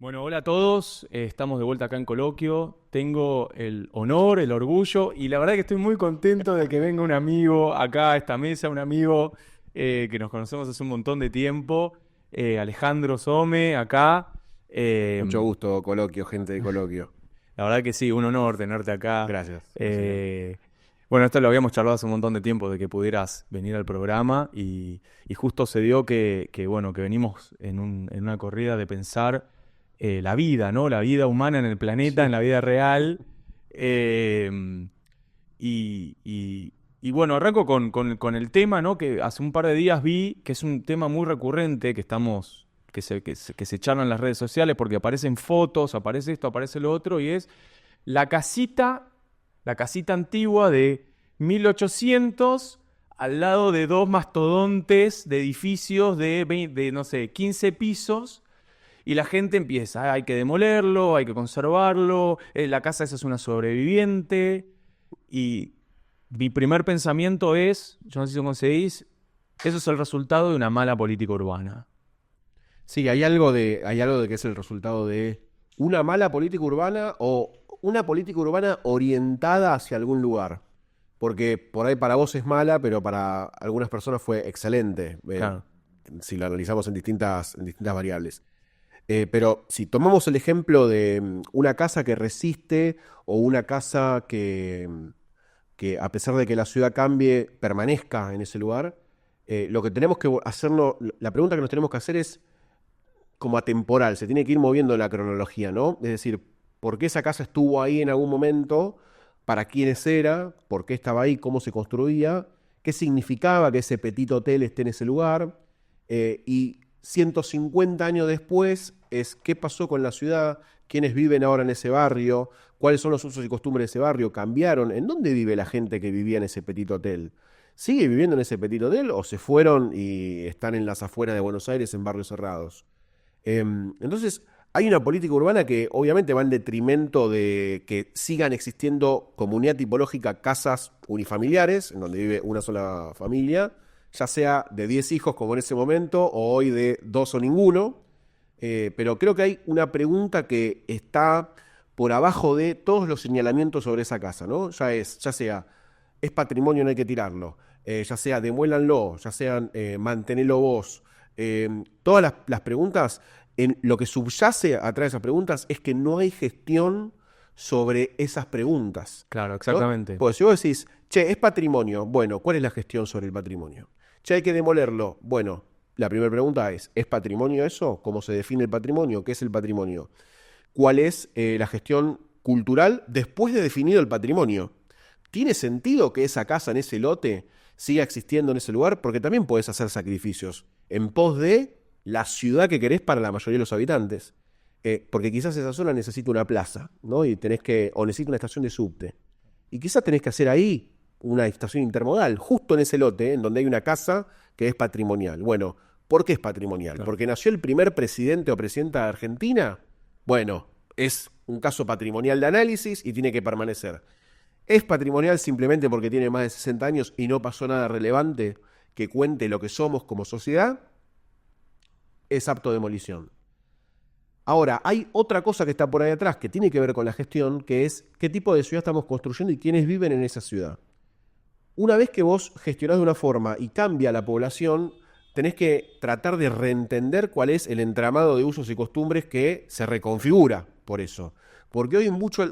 Bueno, hola a todos, estamos de vuelta acá en Coloquio. Tengo el honor, el orgullo y la verdad que estoy muy contento de que venga un amigo acá a esta mesa, un amigo que nos conocemos hace un montón de tiempo, Alejandro Some, acá. Eh, Mucho gusto, Coloquio, gente de Coloquio. la verdad que sí, un honor tenerte acá. Gracias, gracias. Eh, bueno, esto lo habíamos charlado hace un montón de tiempo de que pudieras venir al programa y justo se dio bueno, que venimos en una corrida de pensar la vida, ¿no? La vida humana en el planeta, en Sí. la vida real. Eh, y bueno, arranco con el tema, ¿no? Que hace un par de días vi que es un tema muy recurrente que se charla en las redes sociales porque aparecen fotos, aparece esto, aparece lo otro, y es la casita, la casita antigua de 1800 al lado de dos mastodontes de edificios de no sé, 15 pisos. Y la gente empieza, hay que demolerlo, hay que conservarlo, la casa esa es una sobreviviente. Y mi primer pensamiento es, yo no sé si lo conseguís, eso es el resultado de una mala política urbana. Sí, hay algo de que es el resultado de una mala política urbana o una política urbana orientada hacia algún lugar. Porque por ahí para vos es mala, pero para algunas personas fue excelente, Claro. si lo analizamos en distintas variables. Pero si tomamos el ejemplo de una casa que resiste o una casa que a pesar de que la ciudad cambie, permanezca en ese lugar, lo que tenemos que hacernos, la pregunta que nos tenemos que hacer es como atemporal, se tiene que ir moviendo la cronología, ¿no? Es decir, ¿por qué esa casa estuvo ahí en algún momento? ¿Para quiénes era? ¿Por qué estaba ahí? ¿Cómo se construía? ¿Qué significaba que ese petit hotel esté en ese lugar? Y 150 años después es qué pasó con la ciudad, quiénes viven ahora en ese barrio, cuáles son los usos y costumbres de ese barrio, cambiaron, ¿en dónde vive la gente que vivía en ese petit hotel? ¿Sigue viviendo en ese petit hotel o se fueron y están en las afueras de Buenos Aires en barrios cerrados? Entonces, hay una política urbana que obviamente va en detrimento de que sigan existiendo comunidad tipológica, casas unifamiliares, en donde vive una sola familia, ya sea de 10 hijos como en ese momento, o hoy de 2 o ninguno. Pero creo que hay una pregunta que está por abajo de todos los señalamientos sobre esa casa, ¿no? Ya sea, es patrimonio, no hay que tirarlo, ya sea, demuélanlo, ya sea, mantenelo vos. Todas las preguntas, en lo que subyace atrás de esas preguntas es que no hay gestión sobre esas preguntas, Claro, ¿no? exactamente. Pues si vos decís, che, es patrimonio, bueno, ¿cuál es la gestión sobre el patrimonio? Che, hay que demolerlo, bueno, la primera pregunta es patrimonio eso? ¿Cómo se define el patrimonio? ¿Qué es el patrimonio? ¿Cuál es la gestión cultural después de definido el patrimonio? ¿Tiene sentido que esa casa en ese lote siga existiendo en ese lugar? Porque también podés hacer sacrificios en pos de la ciudad que querés para la mayoría de los habitantes. Porque quizás esa zona necesita una plaza, ¿no? O necesita una estación de subte. Y quizás tenés que hacer ahí una estación intermodal, justo en ese lote, en donde hay una casa que es patrimonial. Bueno, ¿por qué es patrimonial? Claro. ¿Porque nació el primer presidente o presidenta de Argentina? Bueno, es un caso patrimonial de análisis y tiene que permanecer. ¿Es patrimonial simplemente porque tiene más de 60 años y no pasó nada relevante que cuente lo que somos como sociedad? Es apto de demolición. Ahora, hay otra cosa que está por ahí atrás que tiene que ver con la gestión, que es qué tipo de ciudad estamos construyendo y quiénes viven en esa ciudad. Una vez que vos gestionás de una forma y cambia la población, tenés que tratar de reentender cuál es el entramado de usos y costumbres que se reconfigura por eso. Porque hoy mucho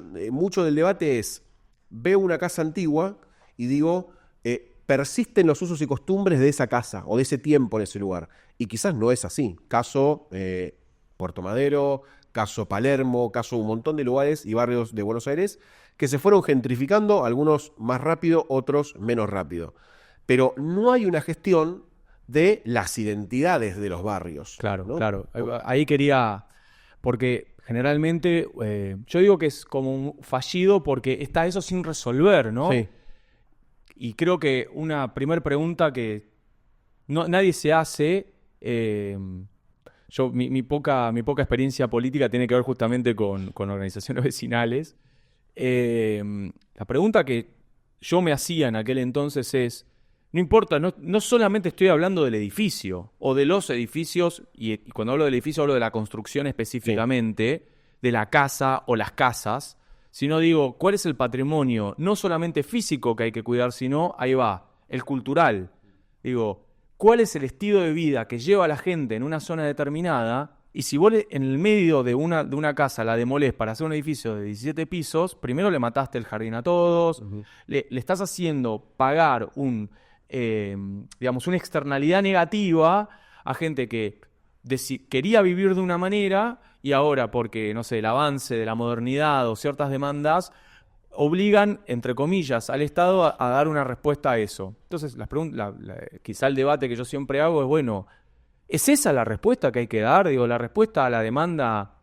del debate es, veo una casa antigua y digo, persisten los usos y costumbres de esa casa o de ese tiempo en ese lugar. Y quizás no es así. Caso Puerto Madero, caso Palermo, caso un montón de lugares y barrios de Buenos Aires que se fueron gentrificando, algunos más rápido, otros menos rápido. Pero no hay una gestión de las identidades de los barrios, Claro, ¿no? claro. Ahí quería, porque generalmente yo digo que es como un fallido porque está eso sin resolver, ¿no? Sí, Y creo que una primer pregunta que nadie se hace, mi poca experiencia política tiene que ver justamente con organizaciones vecinales. La pregunta que yo me hacía en aquel entonces es, no importa, no solamente estoy hablando del edificio o de los edificios, y cuando hablo del edificio hablo de la construcción específicamente, de la casa o las casas, sino digo, ¿cuál es el patrimonio? No solamente físico que hay que cuidar, sino, ahí va, el cultural. Digo, ¿cuál es el estilo de vida que lleva a la gente en una zona determinada? Y si vos en el medio de una casa la demolés para hacer un edificio de 17 pisos, primero le mataste el jardín a todos, le estás haciendo pagar digamos, una externalidad negativa a gente que quería vivir de una manera y ahora porque, no sé, el avance de la modernidad o ciertas demandas obligan, entre comillas, al Estado a dar una respuesta a eso. Entonces, quizá el debate que yo siempre hago es, bueno, ¿es esa la respuesta que hay que dar? Digo, la respuesta a la demanda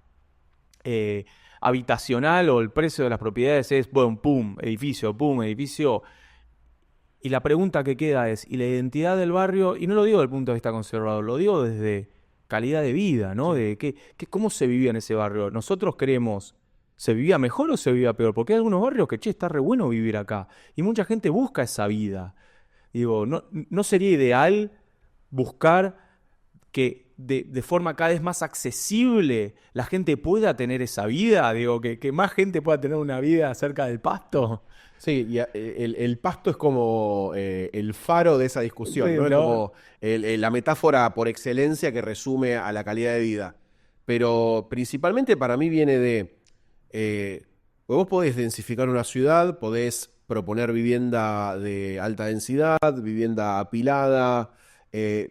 habitacional o el precio de las propiedades es, bueno, pum, edificio. Y la pregunta que queda es, ¿y la identidad del barrio? Y no lo digo desde el punto de vista conservador, lo digo desde calidad de vida, ¿no? De cómo se vivía en ese barrio. Nosotros creemos, ¿se vivía mejor o se vivía peor? Porque hay algunos barrios que, che, está re bueno vivir acá. Y mucha gente busca esa vida. Digo, ¿no sería ideal buscar que de forma cada vez más accesible la gente pueda tener esa vida? Digo, que más gente pueda tener una vida cerca del pasto. Sí, y el pasto es como el faro de esa discusión, Sí, ¿no? Es ¿no? como la metáfora por excelencia que resume a la calidad de vida. Pero principalmente para mí viene vos podés densificar una ciudad, podés proponer vivienda de alta densidad, vivienda apilada,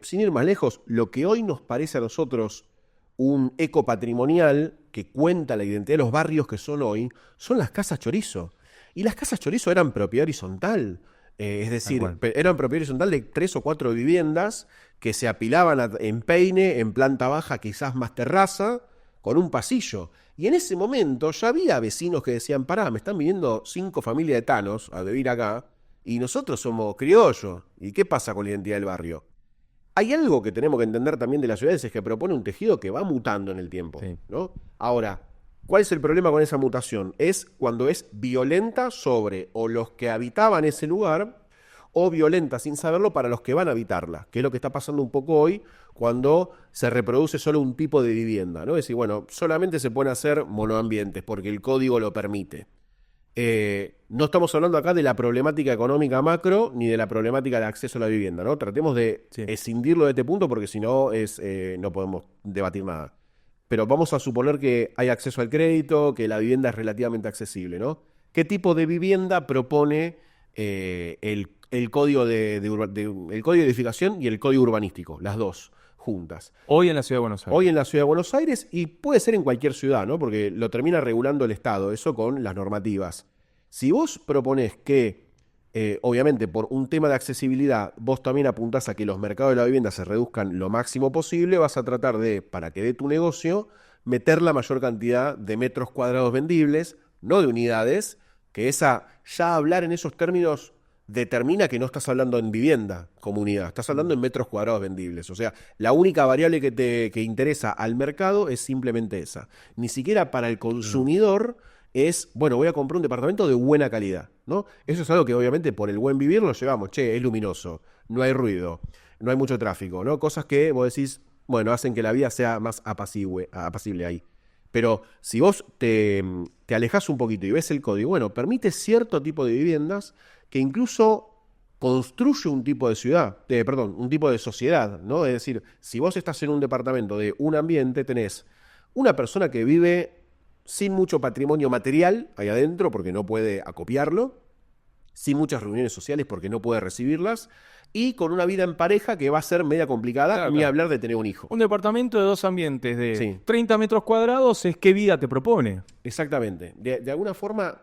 sin ir más lejos, lo que hoy nos parece a nosotros un ecopatrimonial que cuenta la identidad de los barrios que son hoy, son las casas chorizo. Y las casas chorizo eran propiedad horizontal, es decir, eran propiedad horizontal de 3 o 4 viviendas que se apilaban en peine, en planta baja, quizás más terraza, con un pasillo. Y en ese momento ya había vecinos que decían, pará, me están viniendo 5 familias de tanos a vivir acá, y nosotros somos criollos. ¿Y qué pasa con la identidad del barrio? Hay algo que tenemos que entender también de las ciudades, es que propone un tejido que va mutando en el tiempo, Sí. ¿no? Ahora, ¿cuál es el problema con esa mutación? Es cuando es violenta sobre o los que habitaban ese lugar o violenta sin saberlo para los que van a habitarla, que es lo que está pasando un poco hoy cuando se reproduce solo un tipo de vivienda, ¿no? Es decir, bueno, solamente se pueden hacer monoambientes porque el código lo permite. No estamos hablando acá de la problemática económica macro ni de la problemática de acceso a la vivienda, ¿no? Tratemos de escindirlo de este punto porque si no no podemos debatir nada. Pero vamos a suponer que hay acceso al crédito, que la vivienda es relativamente accesible, ¿no? ¿Qué tipo de vivienda propone el código el código de edificación y el código urbanístico? Las dos juntas. Hoy en la Ciudad de Buenos Aires. Hoy en la Ciudad de Buenos Aires y puede ser en cualquier ciudad, ¿no? Porque lo termina regulando el Estado, eso con las normativas. Si vos proponés que, obviamente por un tema de accesibilidad, vos también apuntás a que los mercados de la vivienda se reduzcan lo máximo posible, vas a tratar de, para que dé tu negocio, meter la mayor cantidad de metros cuadrados vendibles, no de unidades, que ya hablar en esos términos determina que no estás hablando en vivienda como unidad, estás hablando en metros cuadrados vendibles. O sea, la única variable que interesa al mercado es simplemente esa. Ni siquiera para el consumidor es, bueno, voy a comprar un departamento de buena calidad, ¿no? Eso es algo que obviamente por el buen vivir lo llevamos, che, es luminoso, no hay ruido, no hay mucho tráfico, ¿no? Cosas que vos decís, bueno, hacen que la vida sea más apacible ahí. Pero si vos te alejás un poquito y ves el código, bueno, permite cierto tipo de viviendas que incluso construye un tipo de ciudad, un tipo de sociedad, ¿no? Es decir, si vos estás en un departamento de un ambiente, tenés una persona que vive sin mucho patrimonio material ahí adentro porque no puede acopiarlo, sin muchas reuniones sociales porque no puede recibirlas, y con una vida en pareja que va a ser media complicada, Claro, ni claro. hablar de tener un hijo. Un departamento de 2 ambientes de Sí. 30 metros cuadrados es qué vida te propone. Exactamente. De alguna forma,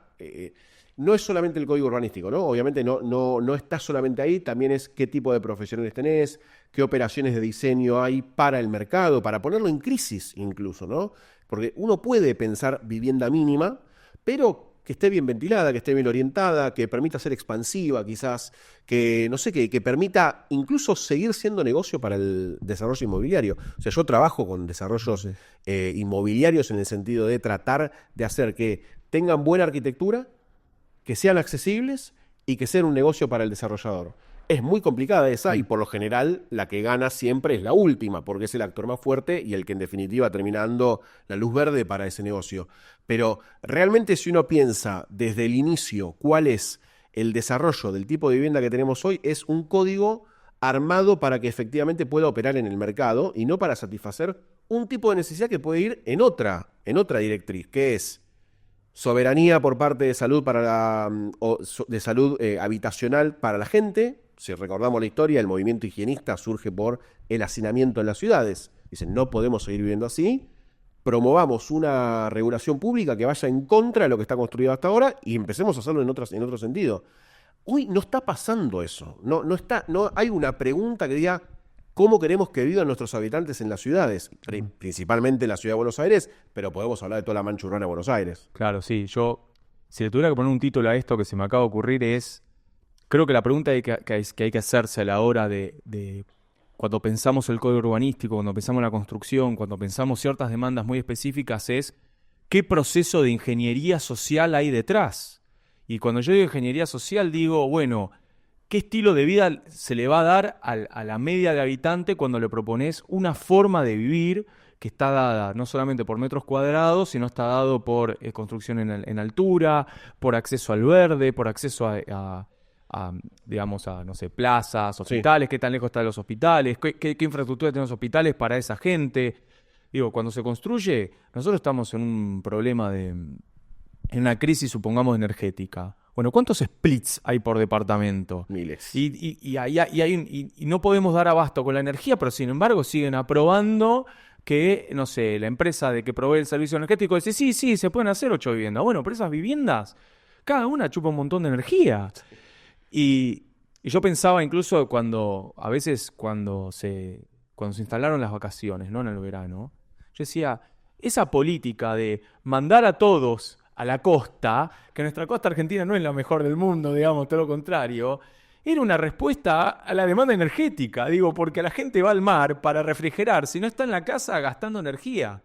no es solamente el código urbanístico, ¿no? Obviamente no está solamente ahí, también es qué tipo de profesionales tenés, qué operaciones de diseño hay para el mercado, para ponerlo en crisis incluso, ¿no? Porque uno puede pensar vivienda mínima, pero que esté bien ventilada, que esté bien orientada, que permita ser expansiva quizás, que no sé, que permita incluso seguir siendo negocio para el desarrollo inmobiliario. O sea, yo trabajo con desarrollos inmobiliarios en el sentido de tratar de hacer que tengan buena arquitectura, que sean accesibles y que sean un negocio para el desarrollador. Es muy complicada esa y por lo general la que gana siempre es la última, porque es el actor más fuerte y el que en definitiva termina dando la luz verde para ese negocio. Pero realmente si uno piensa desde el inicio cuál es el desarrollo del tipo de vivienda que tenemos hoy, es un código armado para que efectivamente pueda operar en el mercado y no para satisfacer un tipo de necesidad que puede ir en otra directriz, que es soberanía por parte de salud de salud habitacional para la gente. Si recordamos la historia, el movimiento higienista surge por el hacinamiento en las ciudades. Dicen, no podemos seguir viviendo así. Promovamos una regulación pública que vaya en contra de lo que está construido hasta ahora y empecemos a hacerlo en otro sentido. Hoy no está pasando eso. No hay una pregunta que diga cómo queremos que vivan nuestros habitantes en las ciudades, principalmente en la ciudad de Buenos Aires, pero podemos hablar de toda la mancha urbana de Buenos Aires. Claro, sí. Si le tuviera que poner un título a esto que se me acaba de ocurrir creo que la pregunta que hay que hacerse a la hora de cuando pensamos el código urbanístico, cuando pensamos la construcción, cuando pensamos ciertas demandas muy específicas es ¿qué proceso de ingeniería social hay detrás? Y cuando yo digo ingeniería social digo, bueno, ¿qué estilo de vida se le va a dar a la media de habitante cuando le propones una forma de vivir que está dada no solamente por metros cuadrados, sino está dado por construcción en altura, por acceso al verde, por acceso digamos, no sé, plazas, hospitales, qué tan lejos están los hospitales, qué infraestructura tienen los hospitales para esa gente? Digo, cuando se construye, nosotros estamos en un problema en una crisis, supongamos, energética. Bueno, ¿cuántos splits hay por departamento? Miles. Y no podemos dar abasto con la energía, pero sin embargo siguen aprobando que, no sé, la empresa que provee el servicio energético dice, sí, se pueden hacer 8 viviendas. Bueno, pero esas viviendas, cada una chupa un montón de energía. Y yo pensaba incluso a veces cuando se instalaron las vacaciones, ¿no? En el verano, yo decía, esa política de mandar a todos a la costa, que nuestra costa argentina no es la mejor del mundo, digamos, todo lo contrario, era una respuesta a la demanda energética, porque la gente va al mar para refrigerar, si no está en la casa gastando energía.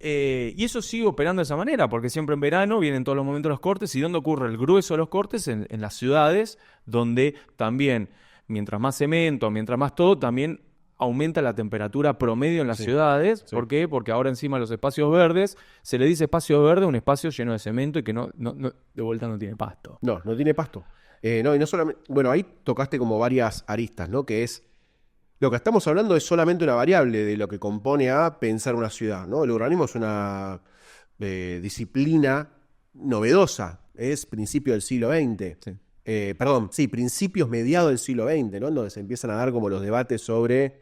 Y eso sigue operando de esa manera, porque siempre en verano vienen todos los momentos de los cortes, y ¿dónde ocurre el grueso de los cortes? En las ciudades, donde también, mientras más cemento, mientras más todo, también aumenta la temperatura promedio en las ciudades. Sí. ¿Por qué? Porque ahora encima los espacios verdes, se le dice espacio verde a un espacio lleno de cemento y que de vuelta no tiene pasto. No tiene pasto. Y no solamente. Bueno, ahí tocaste como varias aristas, ¿no? Que es. Lo que estamos hablando es solamente una variable de lo que compone a pensar una ciudad, ¿no? El urbanismo es una disciplina novedosa, es principio del siglo XX. Sí. Principios mediados del siglo XX, ¿no? Donde se empiezan a dar como los debates sobre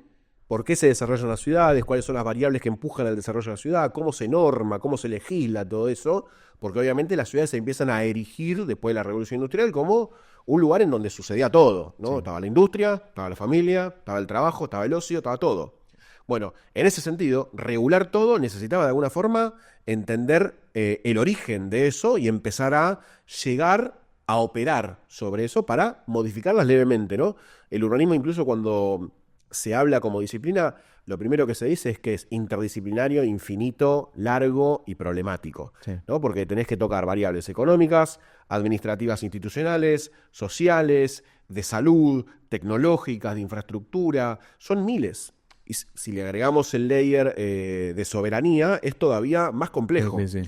por qué se desarrollan las ciudades, cuáles son las variables que empujan al desarrollo de la ciudad, cómo se norma, cómo se legisla todo eso, porque obviamente las ciudades se empiezan a erigir después de la Revolución Industrial como un lugar en donde sucedía todo, ¿no? Sí. Estaba la industria, estaba la familia, estaba el trabajo, estaba el ocio, estaba todo. Bueno, en ese sentido, regular todo necesitaba de alguna forma entender el origen de eso y empezar a llegar a operar sobre eso para modificarlas levemente, ¿no? El urbanismo, incluso cuando se habla como disciplina, lo primero que se dice es que es interdisciplinario, infinito, largo y problemático, sí, ¿no? Porque tenés que tocar variables económicas, administrativas institucionales, sociales, de salud, tecnológicas, de infraestructura, son miles. Y si le agregamos el layer de soberanía, es todavía más complejo. Sí.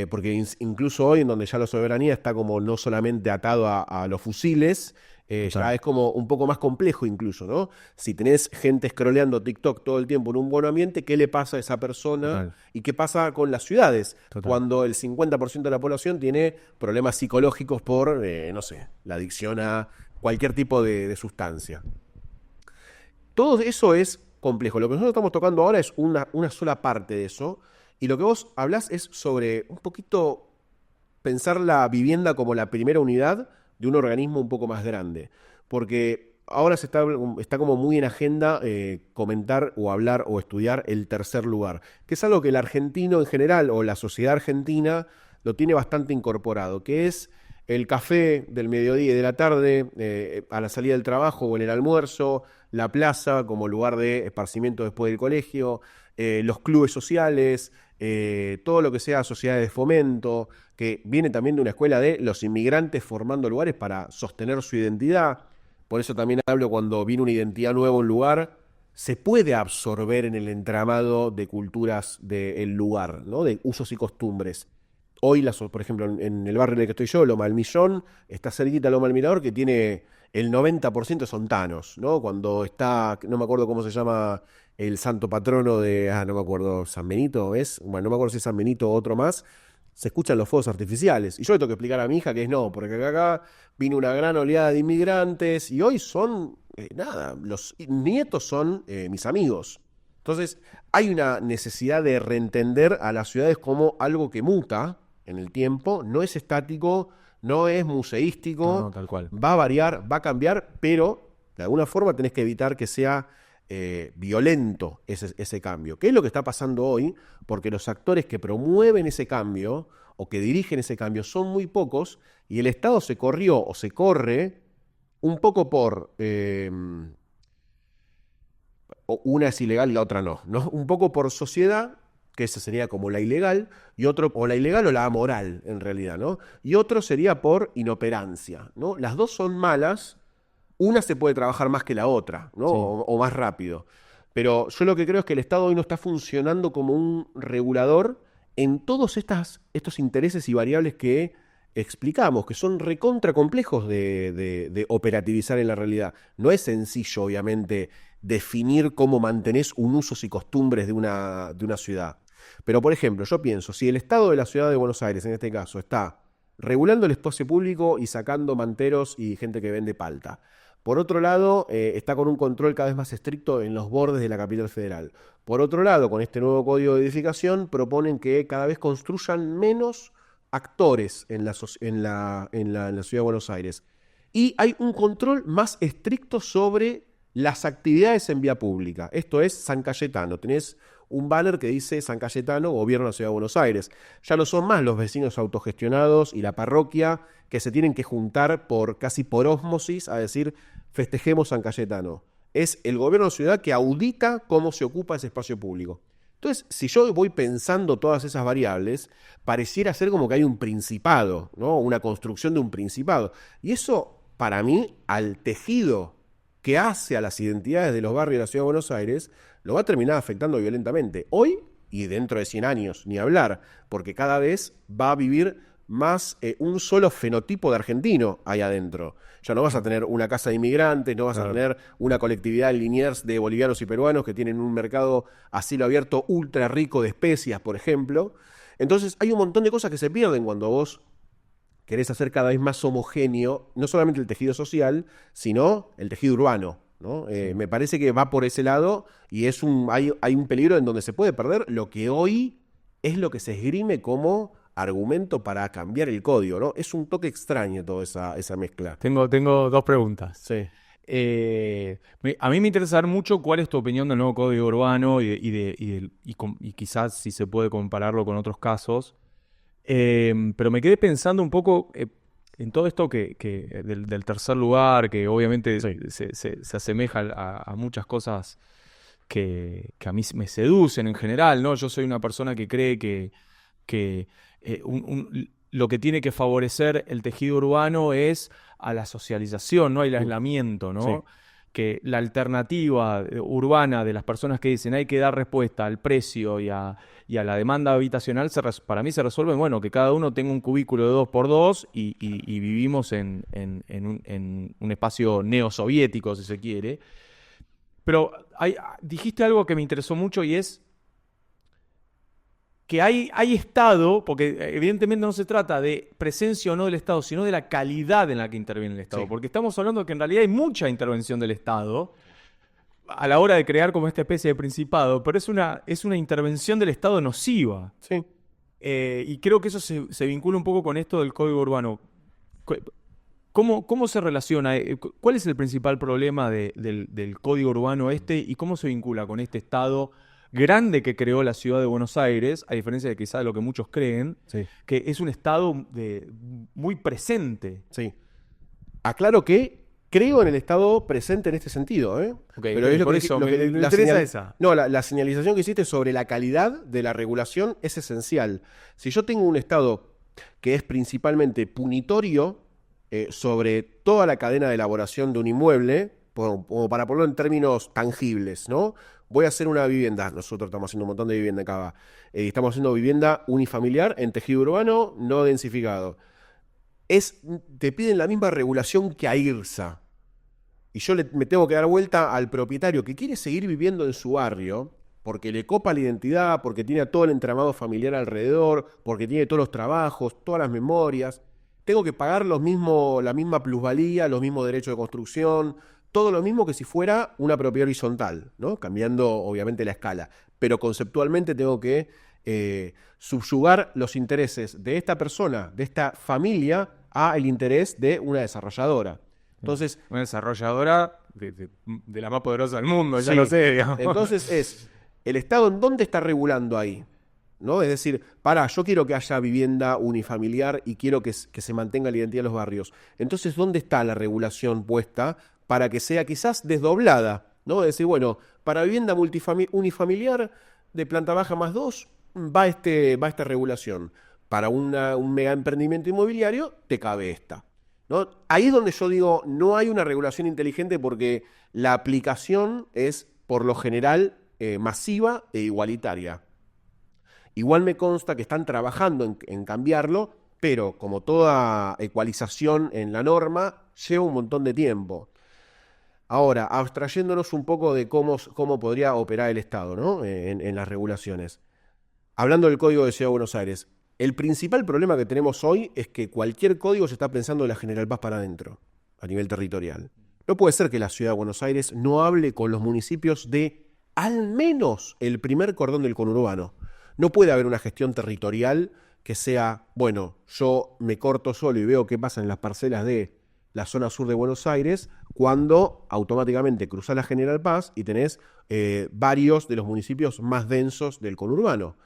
Porque incluso hoy, en donde ya la soberanía está como no solamente atado a los fusiles, ya es como un poco más complejo incluso, ¿no? Si tenés gente scrolleando TikTok todo el tiempo en un buen ambiente, ¿qué le pasa a esa persona? Total. ¿Y qué pasa con las ciudades? Total. Cuando el 50% de la población tiene problemas psicológicos por, no sé, la adicción a cualquier tipo de sustancia. Todo eso es complejo. Lo que nosotros estamos tocando ahora es una sola parte de eso. Y lo que vos hablás es sobre un poquito pensar la vivienda como la primera unidad de un organismo un poco más grande. Porque ahora está como muy en agenda comentar o hablar o estudiar el tercer lugar, que es algo que el argentino en general o la sociedad argentina lo tiene bastante incorporado, que es el café del mediodía y de la tarde, a la salida del trabajo o en el almuerzo, la plaza como lugar de esparcimiento después del colegio, los clubes sociales, todo lo que sea sociedades de fomento, que viene también de una escuela de los inmigrantes formando lugares para sostener su identidad. Por eso también hablo cuando viene una identidad nueva a un lugar, se puede absorber en el entramado de culturas del lugar, ¿no? De usos y costumbres. Hoy, por ejemplo, en el barrio en el que estoy yo, Loma del Millón, está cerquita Loma del Mirador, que tiene el 90% son tanos, ¿no? Cuando está, no me acuerdo cómo se llama el santo patrono de, no me acuerdo, San Benito, ¿es? Bueno, no me acuerdo si es San Benito o otro más, se escuchan los fuegos artificiales. Y yo le tengo que explicar a mi hija que es no, porque acá vino una gran oleada de inmigrantes y hoy son, los nietos son mis amigos. Entonces, hay una necesidad de reentender a las ciudades como algo que muta en el tiempo, no es estático, no es museístico, No, tal cual. va a variar, va a cambiar, pero de alguna forma tenés que evitar que sea violento ese cambio. ¿Qué es lo que está pasando hoy? Porque los actores que promueven ese cambio o que dirigen ese cambio son muy pocos y el Estado se corrió o se corre un poco por... una es ilegal y la otra no, ¿no? Un poco por sociedad, que esa sería como la ilegal, y otro, o la ilegal o la amoral, en realidad, ¿no? Y otro sería por inoperancia, ¿no? Las dos son malas, una se puede trabajar más que la otra, ¿no? Sí. O más rápido. Pero yo lo que creo es que el Estado hoy no está funcionando como un regulador en todos estos intereses y variables que explicamos, que son recontra complejos de operativizar en la realidad. No es sencillo, obviamente, definir cómo mantenés un usos y costumbres de una ciudad. Pero, por ejemplo, yo pienso, si el Estado de la Ciudad de Buenos Aires, en este caso, está regulando el espacio público y sacando manteros y gente que vende palta. Por otro lado, está con un control cada vez más estricto en los bordes de la capital federal. Por otro lado, con este nuevo código de edificación, proponen que cada vez construyan menos actores en la ciudad de Buenos Aires. Y hay un control más estricto sobre las actividades en vía pública. Esto es San Cayetano. Tenés un banner que dice San Cayetano, Gobierno de la Ciudad de Buenos Aires. Ya no son más los vecinos autogestionados y la parroquia que se tienen que juntar casi por ósmosis a decir festejemos San Cayetano. Es el gobierno de la ciudad que audita cómo se ocupa ese espacio público. Entonces, si yo voy pensando todas esas variables, pareciera ser como que hay un principado, ¿no? Una construcción de un principado. Y eso, para mí, al tejido que hace a las identidades de los barrios de la Ciudad de Buenos Aires, lo va a terminar afectando violentamente. Hoy y dentro de 100 años, ni hablar, porque cada vez va a vivir más un solo fenotipo de argentino ahí adentro. Ya no vas a tener una casa de inmigrantes, no vas a tener una colectividad en Liniers de bolivianos y peruanos que tienen un mercado a cielo abierto ultra rico de especias, por ejemplo. Entonces hay un montón de cosas que se pierden cuando vos querés hacer cada vez más homogéneo, no solamente el tejido social, sino el tejido urbano, ¿no? Me parece que va por ese lado y hay un peligro en donde se puede perder lo que hoy es lo que se esgrime como argumento para cambiar el código, ¿no? Es un toque extraño toda esa mezcla. Tengo dos preguntas. Sí. A mí me interesa mucho cuál es tu opinión del nuevo código urbano y quizás si se puede compararlo con otros casos. Pero me quedé pensando un poco en todo esto del tercer lugar, que obviamente se asemeja a muchas cosas que a mí me seducen en general, ¿no? Yo soy una persona que cree que lo que tiene que favorecer el tejido urbano es a la socialización, ¿no? Y el aislamiento, ¿no? Sí. Que la alternativa urbana de las personas que dicen hay que dar respuesta al precio y a la demanda habitacional, para mí se resuelve, bueno, que cada uno tenga un cubículo de 2x2 y vivimos en un espacio neosoviético, si se quiere. Pero dijiste algo que me interesó mucho y es que hay Estado, porque evidentemente no se trata de presencia o no del Estado, sino de la calidad en la que interviene el Estado. Sí. Porque estamos hablando de que en realidad hay mucha intervención del Estado a la hora de crear como esta especie de principado, pero es una intervención del Estado nociva. Sí. Y creo que eso se vincula un poco con esto del Código Urbano. ¿Cómo se relaciona? ¿Cuál es el principal problema del Código Urbano y cómo se vincula con este Estado grande que creó la Ciudad de Buenos Aires, a diferencia de quizás de lo que muchos creen, Sí. que es un Estado muy presente? Sí. Aclaro que creo en el Estado presente en este sentido, ¿eh? Pero es por eso me interesa esa. No, la señalización que hiciste sobre la calidad de la regulación es esencial. Si yo tengo un Estado que es principalmente punitorio, sobre toda la cadena de elaboración de un inmueble, como para ponerlo en términos tangibles, ¿no? Voy a hacer una vivienda, nosotros estamos haciendo un montón de vivienda acá, estamos haciendo vivienda unifamiliar en tejido urbano no densificado. Te piden la misma regulación que a IRSA. Y yo me tengo que dar vuelta al propietario que quiere seguir viviendo en su barrio, porque le copa la identidad, porque tiene todo el entramado familiar alrededor, porque tiene todos los trabajos, todas las memorias. Tengo que pagar la misma plusvalía, los mismos derechos de construcción, todo lo mismo que si fuera una propiedad horizontal, ¿no? Cambiando obviamente la escala. Pero conceptualmente tengo que subyugar los intereses de esta persona, de esta familia, a el interés de una desarrolladora. Entonces, una desarrolladora de la más poderosa del mundo, ya sí, lo sé, digamos. Entonces ¿el Estado en dónde está regulando ahí? ¿No? Es decir, yo quiero que haya vivienda unifamiliar y quiero que se mantenga la identidad de los barrios. Entonces, ¿dónde está la regulación puesta para que sea quizás desdoblada? ¿No? Es decir, bueno, para vivienda unifamiliar de planta baja más 2 va esta regulación. Para un mega emprendimiento inmobiliario te cabe esta. ¿No? Ahí es donde yo digo, no hay una regulación inteligente porque la aplicación es, por lo general, masiva e igualitaria. Igual me consta que están trabajando en cambiarlo, pero como toda ecualización en la norma, lleva un montón de tiempo. Ahora, abstrayéndonos un poco de cómo podría operar el Estado, ¿no? en las regulaciones. Hablando del Código de Ciudad de Buenos Aires, el principal problema que tenemos hoy es que cualquier código se está pensando de la General Paz para adentro, a nivel territorial. No puede ser que la Ciudad de Buenos Aires no hable con los municipios de al menos el primer cordón del conurbano. No puede haber una gestión territorial que sea, bueno, yo me corto solo y veo qué pasa en las parcelas de la zona sur de Buenos Aires, cuando automáticamente cruzás la General Paz y tenés varios de los municipios más densos del conurbano.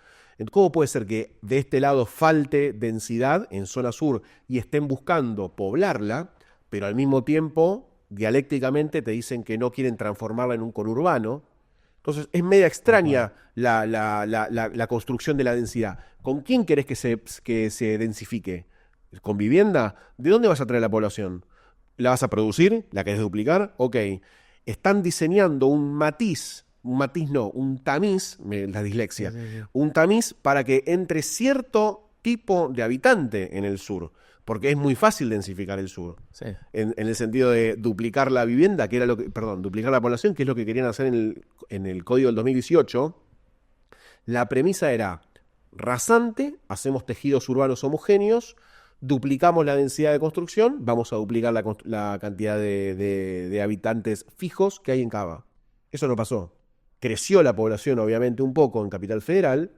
¿Cómo puede ser que de este lado falte densidad en zona sur y estén buscando poblarla, pero al mismo tiempo, dialécticamente, te dicen que no quieren transformarla en un conurbano? Entonces, es media extraña la construcción de la densidad. ¿Con quién querés que se densifique? ¿Con vivienda? ¿De dónde vas a traer la población? ¿La vas a producir? ¿La querés duplicar? Ok. Están diseñando un tamiz, la dislexia, un tamiz para que entre cierto tipo de habitante en el sur, porque es muy fácil densificar el sur, sí. en el sentido de duplicar la vivienda, duplicar la población, que es lo que querían hacer en el Código del 2018. La premisa era rasante, hacemos tejidos urbanos homogéneos, duplicamos la densidad de construcción, vamos a duplicar la cantidad de habitantes fijos que hay en Cava. Eso no pasó. Creció la población, obviamente, un poco en Capital Federal,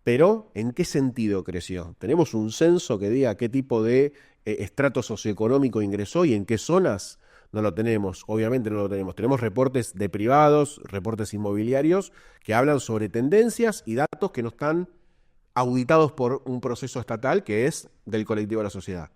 pero ¿en qué sentido creció? ¿Tenemos un censo que diga qué tipo de estrato socioeconómico ingresó y en qué zonas? No lo tenemos, obviamente no lo tenemos. Tenemos reportes de privados, reportes inmobiliarios, que hablan sobre tendencias y datos que no están auditados por un proceso estatal que es del colectivo de la sociedad.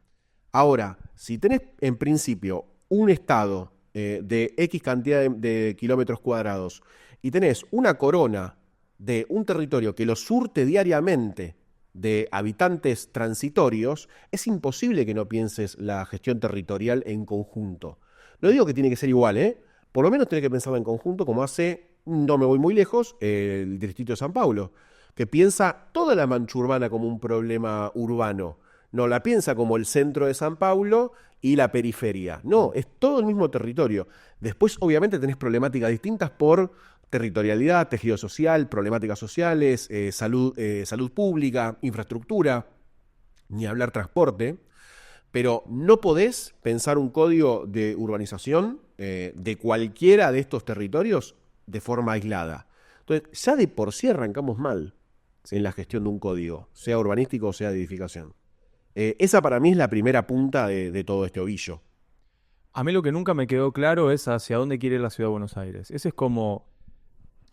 Ahora, si tenés en principio un estado de X cantidad de kilómetros cuadrados y tenés una corona de un territorio que lo surte diariamente de habitantes transitorios, es imposible que no pienses la gestión territorial en conjunto. No digo que tiene que ser igual, por lo menos tenés que pensarla en conjunto, como hace, no me voy muy lejos, el distrito de San Paulo, que piensa toda la mancha urbana como un problema urbano. No la piensa como el centro de San Paulo y la periferia. No, es todo el mismo territorio. Después, obviamente, tenés problemáticas distintas por territorialidad, tejido social, problemáticas sociales, salud pública, infraestructura, ni hablar transporte. Pero no podés pensar un código de urbanización de cualquiera de estos territorios de forma aislada. Entonces, ya de por sí arrancamos mal en la gestión de un código, sea urbanístico o sea de edificación. Esa para mí es la primera punta de todo este ovillo. A mí lo que nunca me quedó claro es hacia dónde quiere ir la Ciudad de Buenos Aires. Ese es como,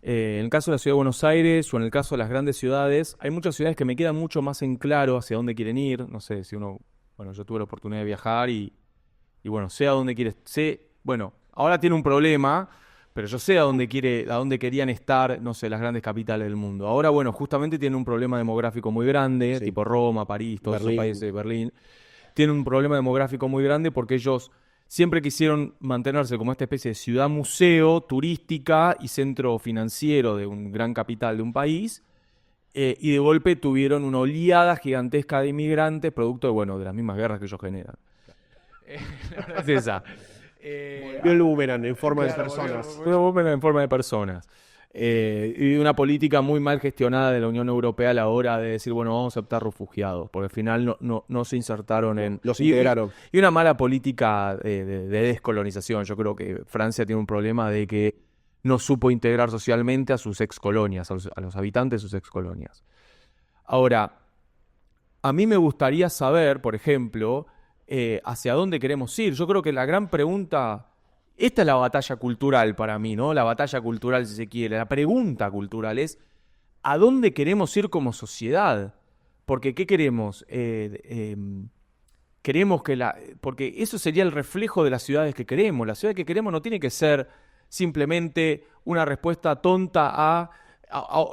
en el caso de la Ciudad de Buenos Aires o en el caso de las grandes ciudades, hay muchas ciudades que me quedan mucho más en claro hacia dónde quieren ir. No sé, si uno, bueno, yo tuve la oportunidad de viajar y bueno, sé a dónde quiere, bueno, ahora tiene un problema, pero yo sé a dónde querían estar, no sé, las grandes capitales del mundo. Ahora, bueno, justamente tiene un problema demográfico muy grande, Sí. tipo Roma, París, todos esos Berlín. países, Berlín. tienen un problema demográfico muy grande porque ellos siempre quisieron mantenerse como esta especie de ciudad-museo turística y centro financiero de un gran capital de un país. Y de golpe tuvieron una oleada gigantesca de inmigrantes, producto de, bueno, de las mismas guerras que ellos generan. La verdad es esa. Volvió el boomerang en forma de personas. Una boomerang en forma de personas. Y una política muy mal gestionada de la Unión Europea a la hora de decir, bueno, vamos a aceptar refugiados, porque al final no se insertaron en... Los integraron. Y una mala política de descolonización. Yo creo que Francia tiene un problema de que no supo integrar socialmente a sus excolonias, a los habitantes de sus excolonias. Ahora, a mí me gustaría saber, por ejemplo, hacia dónde queremos ir. Yo creo que la gran pregunta... Esta es la batalla cultural para mí, ¿no? La batalla cultural, si se quiere. La pregunta cultural es, ¿a dónde queremos ir como sociedad? Porque, ¿qué queremos? Queremos que porque eso sería el reflejo de las ciudades que queremos. La ciudad que queremos no tiene que ser simplemente una respuesta tonta a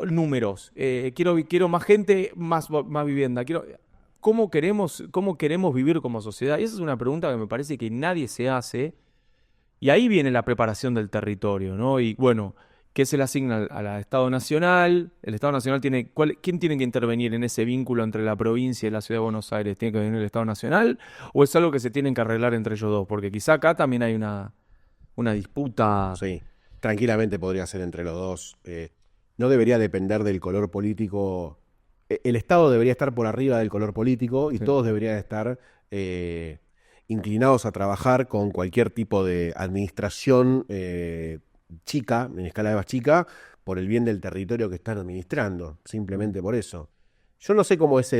números. Quiero más gente, más vivienda. ¿Cómo queremos vivir como sociedad? Y esa es una pregunta que me parece que nadie se hace. Y ahí viene la preparación del territorio, ¿no? Y bueno, ¿qué se le asigna al Estado Nacional? El Estado Nacional ¿quién tiene que intervenir en ese vínculo entre la provincia y la Ciudad de Buenos Aires? ¿Tiene que venir el Estado Nacional? ¿O es algo que se tienen que arreglar entre ellos dos? Porque quizá acá también hay una disputa. Sí, tranquilamente podría ser entre los dos. No debería depender del color político. El Estado debería estar por arriba del color político y todos deberían estar... inclinados a trabajar con cualquier tipo de administración chica, en escala más chica, por el bien del territorio que están administrando, simplemente por eso. Yo no sé cómo es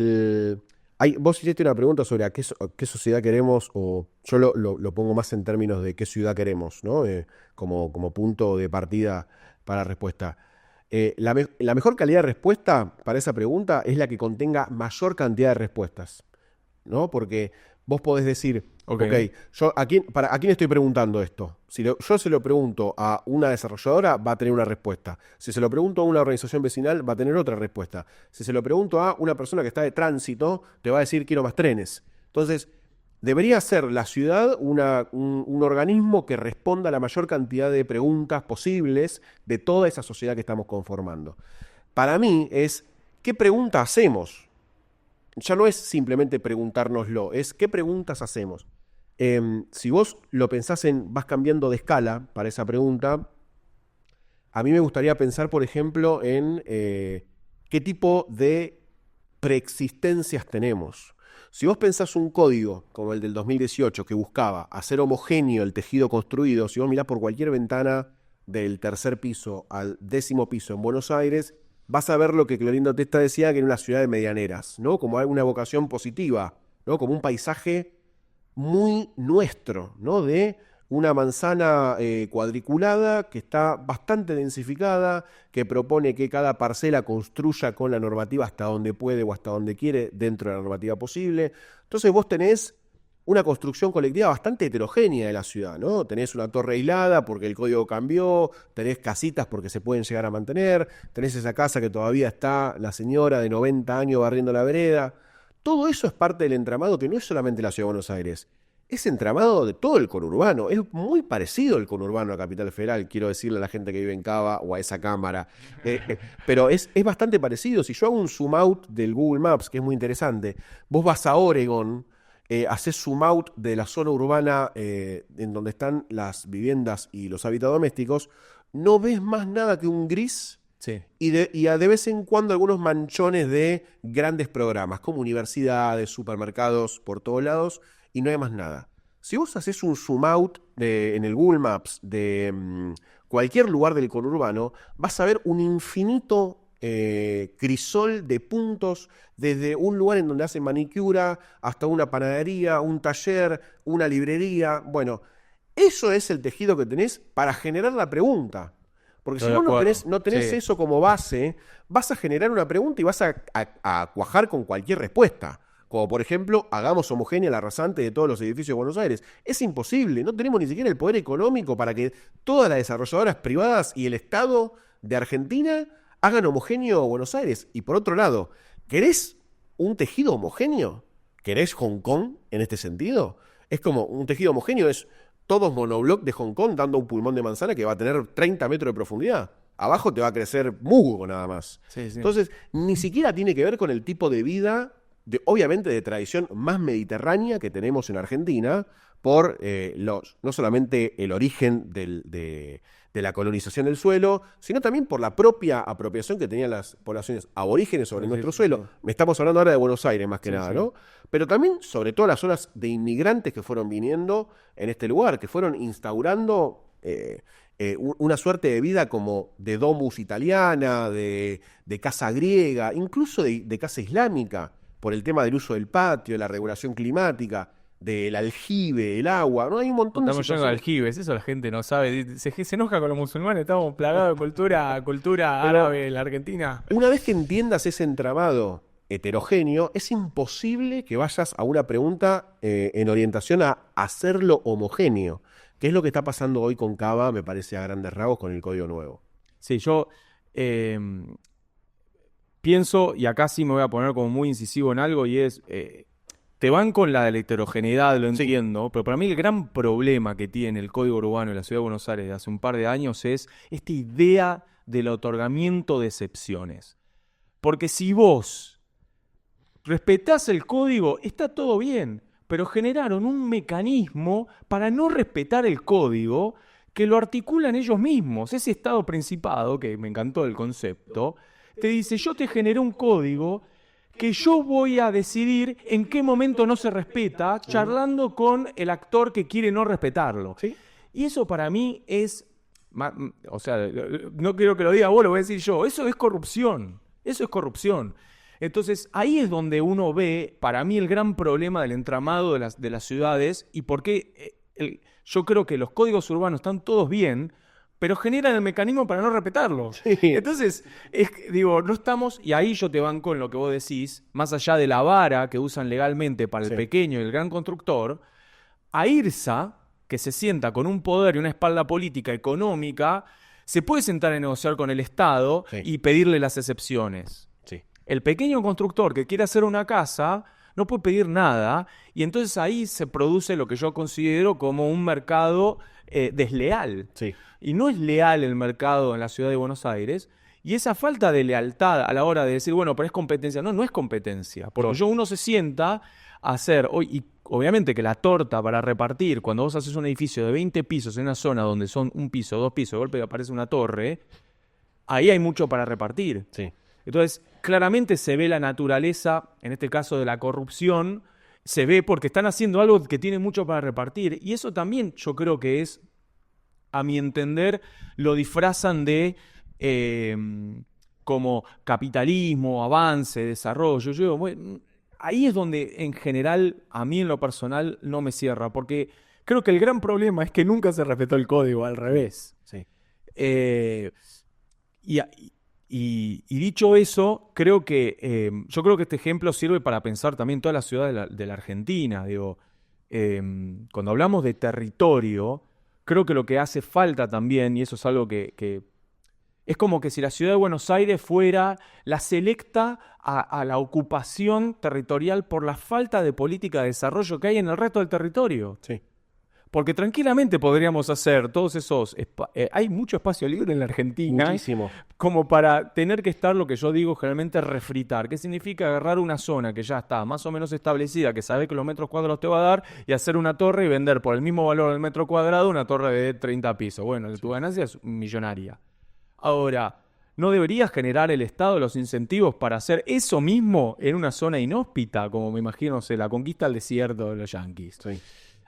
vos hiciste una pregunta sobre a qué sociedad queremos, o yo lo pongo más en términos de qué ciudad queremos, ¿no? Como punto de partida para la respuesta. La mejor calidad de respuesta para esa pregunta es la que contenga mayor cantidad de respuestas, ¿no? Porque vos podés decir, ok, yo ¿a quién estoy preguntando esto? Si yo se lo pregunto a una desarrolladora, va a tener una respuesta. Si se lo pregunto a una organización vecinal, va a tener otra respuesta. Si se lo pregunto a una persona que está de tránsito, te va a decir quiero más trenes. Entonces, debería ser la ciudad un organismo que responda a la mayor cantidad de preguntas posibles de toda esa sociedad que estamos conformando. Para mí es, ¿qué pregunta hacemos? Ya no es simplemente preguntárnoslo, es qué preguntas hacemos. Si vos lo pensás vas cambiando de escala para esa pregunta, a mí me gustaría pensar, por ejemplo, en qué tipo de preexistencias tenemos. Si vos pensás un código como el del 2018 que buscaba hacer homogéneo el tejido construido, si vos mirás por cualquier ventana del tercer piso al 10º piso en Buenos Aires, vas a ver lo que Clorindo Testa decía, que era una ciudad de medianeras, ¿no? Como una vocación positiva, ¿no? Como un paisaje muy nuestro, ¿no? De una manzana cuadriculada que está bastante densificada, que propone que cada parcela construya con la normativa hasta donde puede o hasta donde quiere dentro de la normativa posible. Entonces vos tenés una construcción colectiva bastante heterogénea de la ciudad, ¿no? Tenés una torre aislada porque el código cambió, tenés casitas porque se pueden llegar a mantener, tenés esa casa que todavía está la señora de 90 años barriendo la vereda. Todo eso es parte del entramado que no es solamente la Ciudad de Buenos Aires, es entramado de todo el conurbano. Es muy parecido el conurbano a Capital Federal, quiero decirle a la gente que vive en Cava o a esa cámara. Pero es bastante parecido. Si yo hago un zoom out del Google Maps, que es muy interesante, vos vas a Oregon, haces zoom out de la zona urbana en donde están las viviendas y los hábitats domésticos, no ves más nada que un gris. Sí. Y de vez en cuando algunos manchones de grandes programas, como universidades, supermercados por todos lados, y no hay más nada. Si vos haces un zoom out en el Google Maps de cualquier lugar del conurbano, vas a ver un infinito crisol de puntos, desde un lugar en donde hacen manicura hasta una panadería, un taller, una librería. Bueno, eso es el tejido que tenés para generar la pregunta. Porque si vos no tenés sí. Eso como base, vas a generar una pregunta y vas a cuajar con cualquier respuesta. Como por ejemplo, hagamos homogénea la rasante de todos los edificios de Buenos Aires. Es imposible, no tenemos ni siquiera el poder económico para que todas las desarrolladoras privadas y el Estado de Argentina hagan homogéneo Buenos Aires. Y por otro lado, ¿querés un tejido homogéneo? ¿Querés Hong Kong en este sentido? Es como un tejido homogéneo, es todos monobloc de Hong Kong dando un pulmón de manzana que va a tener 30 metros de profundidad. Abajo te va a crecer musgo nada más. Sí, sí. Entonces, ni siquiera tiene que ver con el tipo de vida, obviamente de tradición más mediterránea que tenemos en Argentina, por no solamente el origen de la colonización del suelo, sino también por la propia apropiación que tenían las poblaciones aborígenes sobre nuestro suelo. Estamos hablando ahora de Buenos Aires más que nada, ¿no? Pero también sobre todo las olas de inmigrantes que fueron viniendo en este lugar, que fueron instaurando una suerte de vida como de domus italiana, de casa griega, incluso de casa islámica, por el tema del uso del patio, la regulación climática, del aljibe, el agua, ¿no? Hay un montón de Estamos llenos de aljibes, eso la gente no sabe. Se enoja con los musulmanes, estamos plagados de cultura árabe en la Argentina. Una vez que entiendas ese entramado heterogéneo, es imposible que vayas a una pregunta en orientación a hacerlo homogéneo, que es lo que está pasando hoy con Cava, me parece a grandes rasgos, con el Código Nuevo. Sí, yo pienso, y acá sí me voy a poner como muy incisivo en algo, y es, te van con la de la heterogeneidad, lo entiendo, pero para mí el gran problema que tiene el Código Urbano de la Ciudad de Buenos Aires de hace un par de años es esta idea del otorgamiento de excepciones. Porque si vos respetás el código, está todo bien, pero generaron un mecanismo para no respetar el código que lo articulan ellos mismos. Ese Estado Principado, que me encantó el concepto, te dice, yo te generé un código que yo voy a decidir en qué momento no se respeta, charlando con el actor que quiere no respetarlo. ¿Sí? Y eso para mí es, o sea, no quiero que lo diga vos, lo voy a decir yo, eso es corrupción, eso es corrupción. Entonces ahí es donde uno ve, para mí, el gran problema del entramado de las ciudades y por qué yo creo que los códigos urbanos están todos bien, pero generan el mecanismo para no respetarlo. Sí. Entonces, digo, no estamos, y ahí yo te banco en lo que vos decís, más allá de la vara que usan legalmente para el pequeño y el gran constructor, a IRSA, que se sienta con un poder y una espalda política, económica, se puede sentar a negociar con el Estado y pedirle las excepciones. Sí. El pequeño constructor que quiere hacer una casa no puede pedir nada, y entonces ahí se produce lo que yo considero como un mercado desleal. Sí. Y no es leal el mercado en la ciudad de Buenos Aires, y esa falta de lealtad a la hora de decir, bueno, pero es competencia. No, no es competencia, porque uno se sienta a hacer, y obviamente que la torta para repartir, cuando vos haces un edificio de 20 pisos en una zona donde son un piso, 2 pisos, de golpe aparece una torre, ahí hay mucho para repartir. Sí. Entonces, claramente se ve la naturaleza, en este caso de la corrupción, se ve porque están haciendo algo que tiene mucho para repartir. Y eso también yo creo que es, a mi entender, lo disfrazan de como capitalismo, avance, desarrollo. Yo digo, bueno, ahí es donde en general, a mí en lo personal, no me cierra, porque creo que el gran problema es que nunca se respetó el código, al revés. Sí. Y dicho eso, creo que yo creo que este ejemplo sirve para pensar también todas las ciudades de la Argentina. Digo, cuando hablamos de territorio, creo que lo que hace falta también, y eso es algo que es como que si la ciudad de Buenos Aires fuera la selecta a la ocupación territorial por la falta de política de desarrollo que hay en el resto del territorio. Sí. Porque tranquilamente podríamos hacer todos esos... hay mucho espacio libre en la Argentina. Muchísimo. Como para tener que estar, lo que yo digo generalmente, refritar. ¿Qué significa agarrar una zona que ya está más o menos establecida, que sabe que los metros cuadrados te va a dar, y hacer una torre y vender por el mismo valor del metro cuadrado una torre de 30 pisos? Bueno, tu ganancia es millonaria. Ahora, ¿no debería generar el Estado los incentivos para hacer eso mismo en una zona inhóspita, como me imagino, la conquista del desierto de los yanquis? Sí.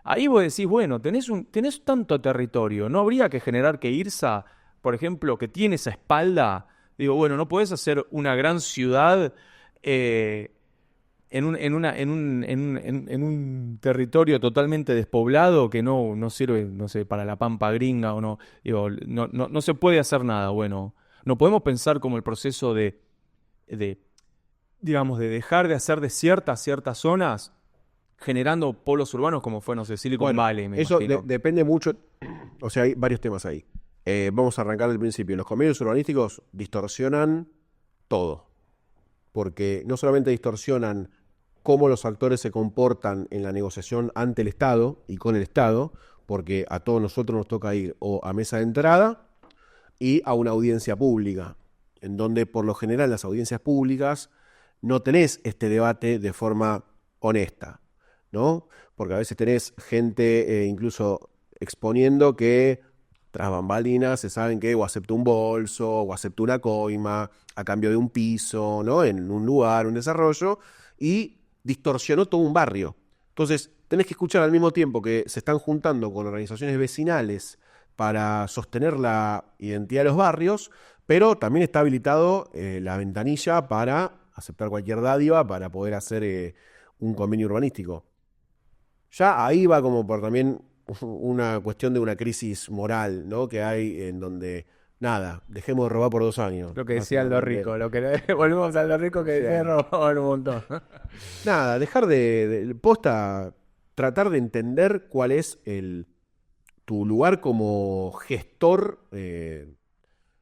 Ahí vos decís, bueno, tenés tanto territorio, ¿no habría que generar que IRSA, por ejemplo, que tiene esa espalda, digo, bueno, no podés hacer una gran ciudad en un territorio totalmente despoblado que no sirve, no sé, para la pampa gringa o no, digo, no se puede hacer nada? Bueno, no podemos pensar como el proceso de digamos, de dejar de hacer desiertas ciertas zonas, generando polos urbanos como fue, no sé, Silicon Valley, me eso imagino. depende mucho, o sea, hay varios temas ahí. Vamos a arrancar del principio. Los convenios urbanísticos distorsionan todo, porque no solamente distorsionan cómo los actores se comportan en la negociación ante el Estado y con el Estado, porque a todos nosotros nos toca ir o a mesa de entrada y a una audiencia pública, en donde por lo general las audiencias públicas no tenés este debate de forma honesta, ¿no? Porque a veces tenés gente incluso exponiendo que tras bambalinas se saben que o aceptó un bolso o aceptó una coima a cambio de un piso, ¿no? En un lugar, un desarrollo, y distorsionó todo un barrio. Entonces, tenés que escuchar al mismo tiempo que se están juntando con organizaciones vecinales para sostener la identidad de los barrios, pero también está habilitado la ventanilla para aceptar cualquier dádiva para poder hacer un convenio urbanístico. Ya ahí va como por también una cuestión de una crisis moral, ¿no? Que hay en donde, nada, dejemos de robar por 2 años. Lo que decía Aldo Rico, volvemos a Aldo Rico que Sí. robaban un montón. Nada, dejar posta, tratar de entender cuál es tu lugar como gestor,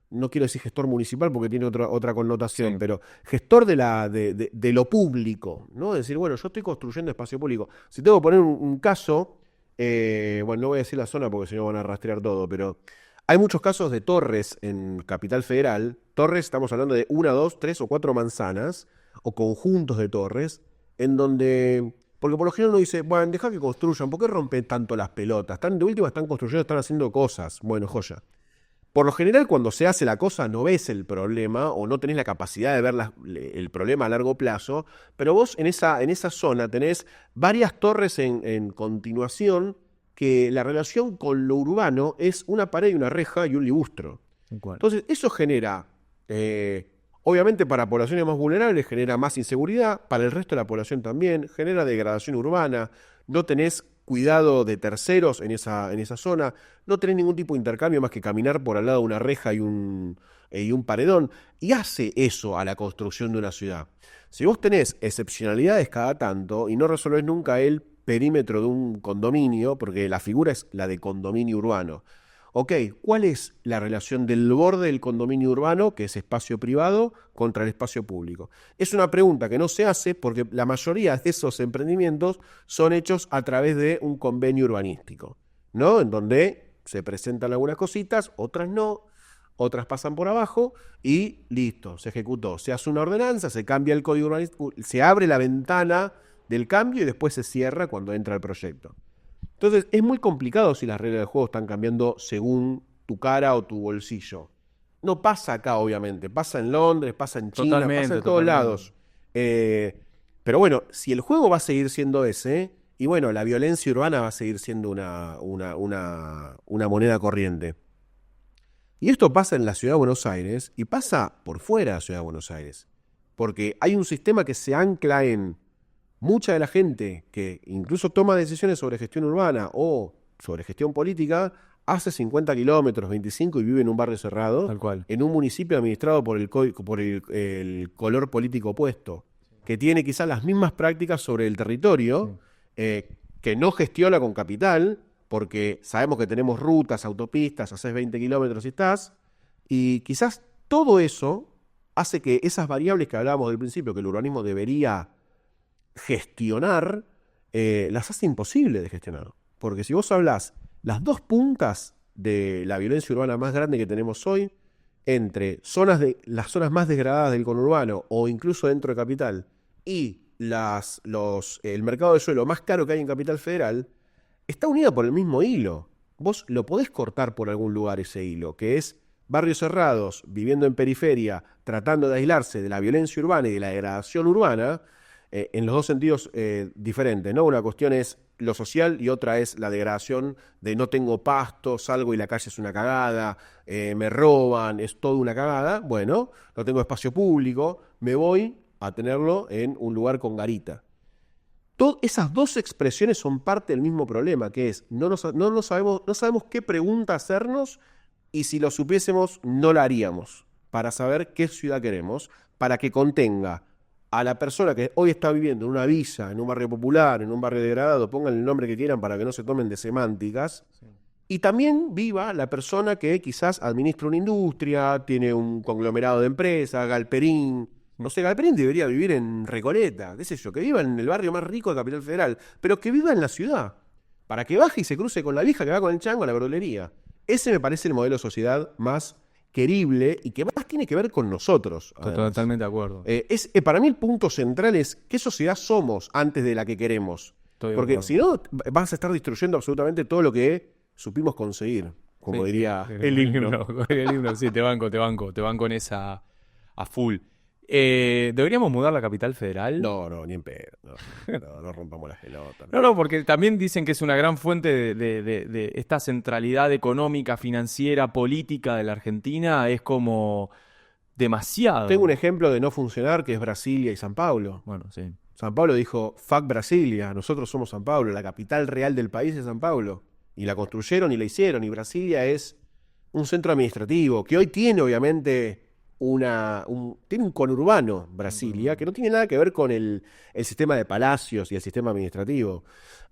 no quiero decir gestor municipal porque tiene otra connotación, Sí. pero gestor de lo público, ¿no? Decir, bueno, yo estoy construyendo espacio público. Si tengo que poner un caso, bueno, no voy a decir la zona porque si no van a rastrear todo, pero hay muchos casos de torres en Capital Federal. Torres, estamos hablando de 1, 2, 3 o 4 manzanas o conjuntos de torres, en donde, porque por lo general uno dice, bueno, deja que construyan, ¿por qué rompen tanto las pelotas? De última están construyendo, están haciendo cosas. Bueno, joya. Por lo general, cuando se hace la cosa, no ves el problema o no tenés la capacidad de ver el problema a largo plazo, pero vos en esa zona tenés varias torres en continuación que la relación con lo urbano es una pared y una reja y un libustro. Entonces, eso genera, obviamente para poblaciones más vulnerables, genera más inseguridad, para el resto de la población también, genera degradación urbana, no tenés cuidado de terceros en esa zona, no tenés ningún tipo de intercambio más que caminar por al lado de una reja y un paredón, y hace eso a la construcción de una ciudad. Si vos tenés excepcionalidades cada tanto y no resolvés nunca el perímetro de un condominio, porque la figura es la de condominio urbano, ok, ¿cuál es la relación del borde del condominio urbano, que es espacio privado, contra el espacio público? Es una pregunta que no se hace porque la mayoría de esos emprendimientos son hechos a través de un convenio urbanístico, ¿no? En donde se presentan algunas cositas, otras no, otras pasan por abajo y listo, se ejecutó. Se hace una ordenanza, se cambia el código urbanístico, se abre la ventana del cambio y después se cierra cuando entra el proyecto. Entonces, es muy complicado si las reglas del juego están cambiando según tu cara o tu bolsillo. No pasa acá, obviamente. Pasa en Londres, pasa en China, pasa en todos lados. Pero bueno, si el juego va a seguir siendo ese, y bueno, la violencia urbana va a seguir siendo una moneda corriente. Y esto pasa en la Ciudad de Buenos Aires y pasa por fuera de la Ciudad de Buenos Aires. Porque hay un sistema que se ancla en mucha de la gente que incluso toma decisiones sobre gestión urbana o sobre gestión política, hace 50 kilómetros, 25 y vive en un barrio cerrado, Tal cual. en un municipio administrado por el color político opuesto, que tiene quizás las mismas prácticas sobre el territorio, que no gestiona con capital, porque sabemos que tenemos rutas, autopistas, haces 20 kilómetros y estás, y quizás todo eso hace que esas variables que hablábamos del principio, que el urbanismo debería gestionar, las hace imposible de gestionar. Porque si vos hablás las dos puntas de la violencia urbana más grande que tenemos hoy, entre las zonas más degradadas del conurbano o incluso dentro de Capital y el mercado de suelo más caro que hay en Capital Federal, está unida por el mismo hilo. Vos lo podés cortar por algún lugar ese hilo, que es barrios cerrados, viviendo en periferia, tratando de aislarse de la violencia urbana y de la degradación urbana, en los dos sentidos diferentes, ¿no? Una cuestión es lo social y otra es la degradación de no tengo pasto, salgo y la calle es una cagada, me roban, es toda una cagada. Bueno, no tengo espacio público, me voy a tenerlo en un lugar con garita. Esas dos expresiones son parte del mismo problema, que es no sabemos qué pregunta hacernos y si lo supiésemos no la haríamos para saber qué ciudad queremos, para que contenga a la persona que hoy está viviendo en una villa, en un barrio popular, en un barrio degradado, pongan el nombre que quieran para que no se tomen de semánticas, sí. Y también viva la persona que quizás administra una industria, tiene un conglomerado de empresas, Galperín, O sea, Galperín debería vivir en Recoleta, qué sé yo, que viva en el barrio más rico de Capital Federal, pero que viva en la ciudad, para que baje y se cruce con la vieja que va con el chango a la verdulería. Ese me parece el modelo de sociedad más querible y que más tiene que ver con nosotros. Además. Totalmente de acuerdo. Para mí el punto central es qué sociedad somos antes de la que queremos. Porque si no, vas a estar destruyendo absolutamente todo lo que supimos conseguir, como diría el himno. El himno, sí, te banco en esa a full. ¿Deberíamos mudar la capital federal? No, ni en pedo. No rompamos las pelotas. No, porque también dicen que es una gran fuente de esta centralidad económica, financiera, política de la Argentina. Es como demasiado. Tengo un ejemplo de no funcionar que es Brasilia y San Pablo. Bueno, sí. San Pablo dijo, fuck Brasilia, nosotros somos San Pablo, la capital real del país es San Pablo. Y la construyeron y la hicieron, y Brasilia es un centro administrativo, que hoy tiene obviamente tiene un conurbano, Brasilia, que no tiene nada que ver con el sistema de palacios y el sistema administrativo.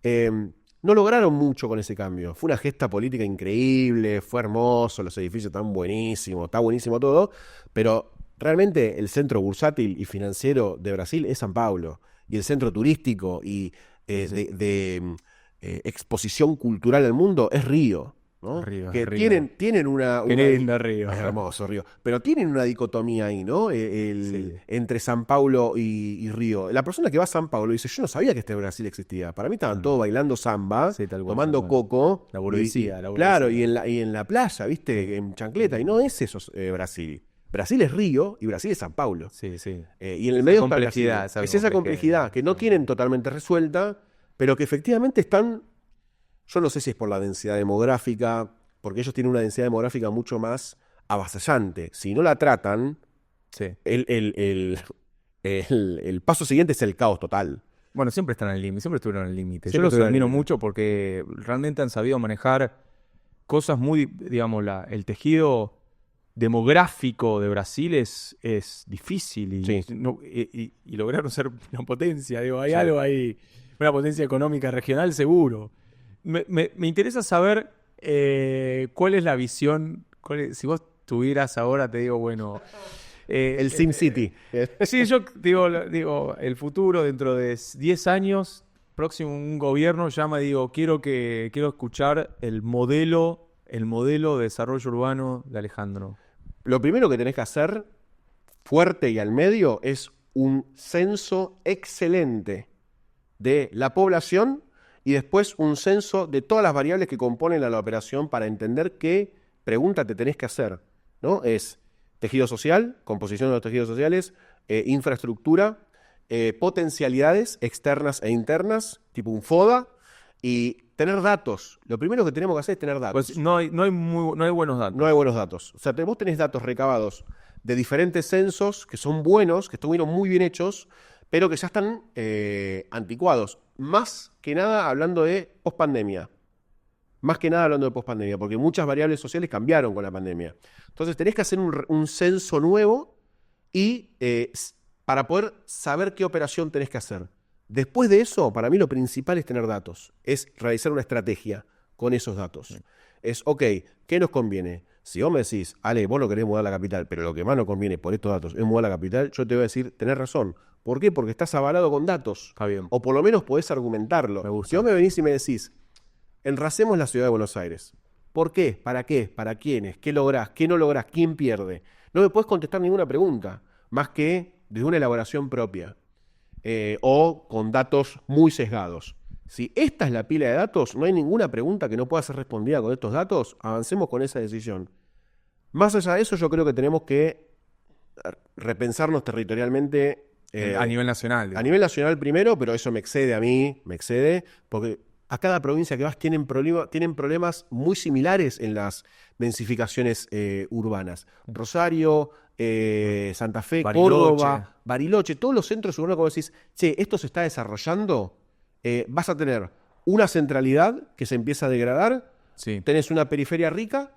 No lograron mucho con ese cambio. Fue una gesta política increíble, fue hermoso, los edificios están buenísimos, está buenísimo todo, pero realmente el centro bursátil y financiero de Brasil es San Pablo, y el centro turístico y de exposición cultural al mundo es Río. ¿no? Río, que Río. tienen una Qué lindo Río. Es hermoso Río, pero tienen una dicotomía ahí, ¿no? Sí. Entre San Paulo y Río. La persona que va a San Paulo dice, yo no sabía que este Brasil existía. Para mí estaban todos bailando samba, Sí, tal cual, tomando tal cual. coco. La burguesía, la burguesía. Claro, y en la playa, ¿viste? En chancleta. Y no es eso Brasil. Brasil es Río y Brasil es San Paulo. Sí, sí. Y en el medio está complejidad, Brasil. esa Es esa complejidad que no tienen totalmente resuelta, pero que efectivamente están. Yo no sé si es por la densidad demográfica, porque ellos tienen una densidad demográfica mucho más avasallante. Si no la tratan, Sí. el paso siguiente es el caos total. Bueno, siempre están al límite, siempre estuvieron al límite. Yo Siempre los estuvieron al admiro límite. mucho porque realmente han sabido manejar cosas muy, digamos, el tejido demográfico de Brasil es difícil y, Sí. y lograron ser una potencia. Digo, hay Sí. algo ahí, una potencia económica regional seguro. Me interesa saber cuál es la visión, si vos tuvieras ahora, te digo, bueno... El SimCity. Sí, yo digo, el futuro dentro de 10 años, próximo un gobierno llama y digo, quiero escuchar el modelo de desarrollo urbano de Alejandro. Lo primero que tenés que hacer, fuerte y al medio, es un censo excelente de la población y después un censo de todas las variables que componen la operación para entender qué pregunta te tenés que hacer, ¿no? Es tejido social, composición de los tejidos sociales, infraestructura, potencialidades externas e internas, tipo un FODA, y tener datos. Lo primero que tenemos que hacer es tener datos. Pues no hay buenos datos. No hay buenos datos. O sea, vos tenés datos recabados de diferentes censos que son buenos, que estuvieron muy bien hechos, pero que ya están anticuados. Más que nada hablando de pospandemia. Más que nada hablando de pospandemia, porque muchas variables sociales cambiaron con la pandemia. Entonces tenés que hacer un censo nuevo y para poder saber qué operación tenés que hacer. Después de eso, para mí lo principal es tener datos. Es realizar una estrategia con esos datos. Es, ok, ¿qué nos conviene? Si vos me decís, Ale, vos no querés mudar la capital, pero lo que más nos conviene por estos datos es mudar la capital, yo te voy a decir, tenés razón. ¿Por qué? Porque estás avalado con datos. Está bien. O por lo menos podés argumentarlo. Me gusta. Si vos me venís y me decís, enracemos la ciudad de Buenos Aires. ¿Por qué? ¿Para qué? ¿Para quiénes? ¿Qué lográs? ¿Qué no lográs? ¿Quién pierde? No me podés contestar ninguna pregunta, más que desde una elaboración propia o con datos muy sesgados. Si esta es la pila de datos, no hay ninguna pregunta que no pueda ser respondida con estos datos, avancemos con esa decisión. Más allá de eso, yo creo que tenemos que repensarnos territorialmente. A nivel nacional. A nivel nacional primero, pero eso me excede a mí, porque a cada provincia que vas tienen problemas muy similares en las densificaciones urbanas. Rosario, Santa Fe, Bariloche. Córdoba, Bariloche, todos los centros urbanos, como decís, che, esto se está desarrollando, vas a tener una centralidad que se empieza a degradar, Sí. tenés una periferia rica,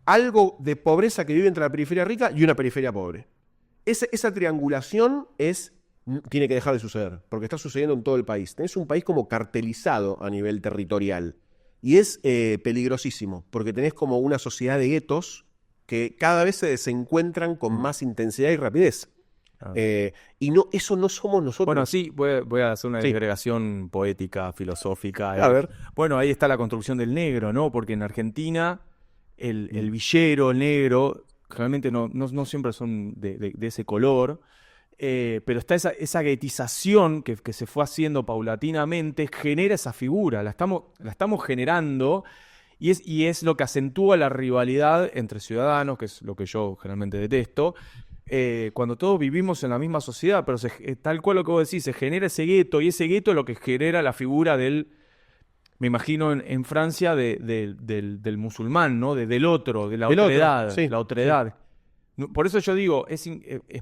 algo de pobreza que vive entre la periferia rica y una periferia pobre. Esa triangulación tiene que dejar de suceder, porque está sucediendo en todo el país. Tenés un país como cartelizado a nivel territorial. Y es peligrosísimo, porque tenés como una sociedad de guetos que cada vez se desencuentran con más intensidad y rapidez. Ah. Y no, eso no somos nosotros. Bueno, sí, voy a hacer una Sí. disgregación poética, filosófica. A ver. Bueno, ahí está la construcción del negro, ¿no? Porque en Argentina el villero, el negro, realmente no siempre son de ese color, pero está esa guetización que se fue haciendo paulatinamente, genera esa figura, la estamos generando. Y es lo que acentúa la rivalidad entre ciudadanos, que es lo que yo generalmente detesto, cuando todos vivimos en la misma sociedad, pero tal cual lo que vos decís, se genera ese gueto, y ese gueto es lo que genera la figura me imagino en Francia, del musulmán, ¿no? Del otro, de la Del otro, otredad, sí, la otredad. Por eso yo digo, es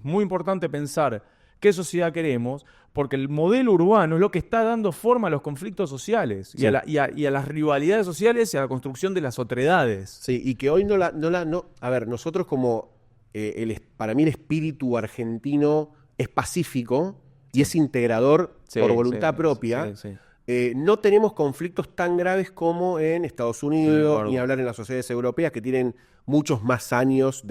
muy importante pensar qué sociedad queremos, porque el modelo urbano es lo que está dando forma a los conflictos sociales Sí. y a las rivalidades sociales y a la construcción de las otredades. Sí, y que hoy a ver, nosotros como, para mí el espíritu argentino es pacífico y es integrador Sí, por voluntad sí, propia. sí, sí. No tenemos conflictos tan graves como en Estados de Unidos, acuerdo. ni hablar en las sociedades europeas que tienen muchos más años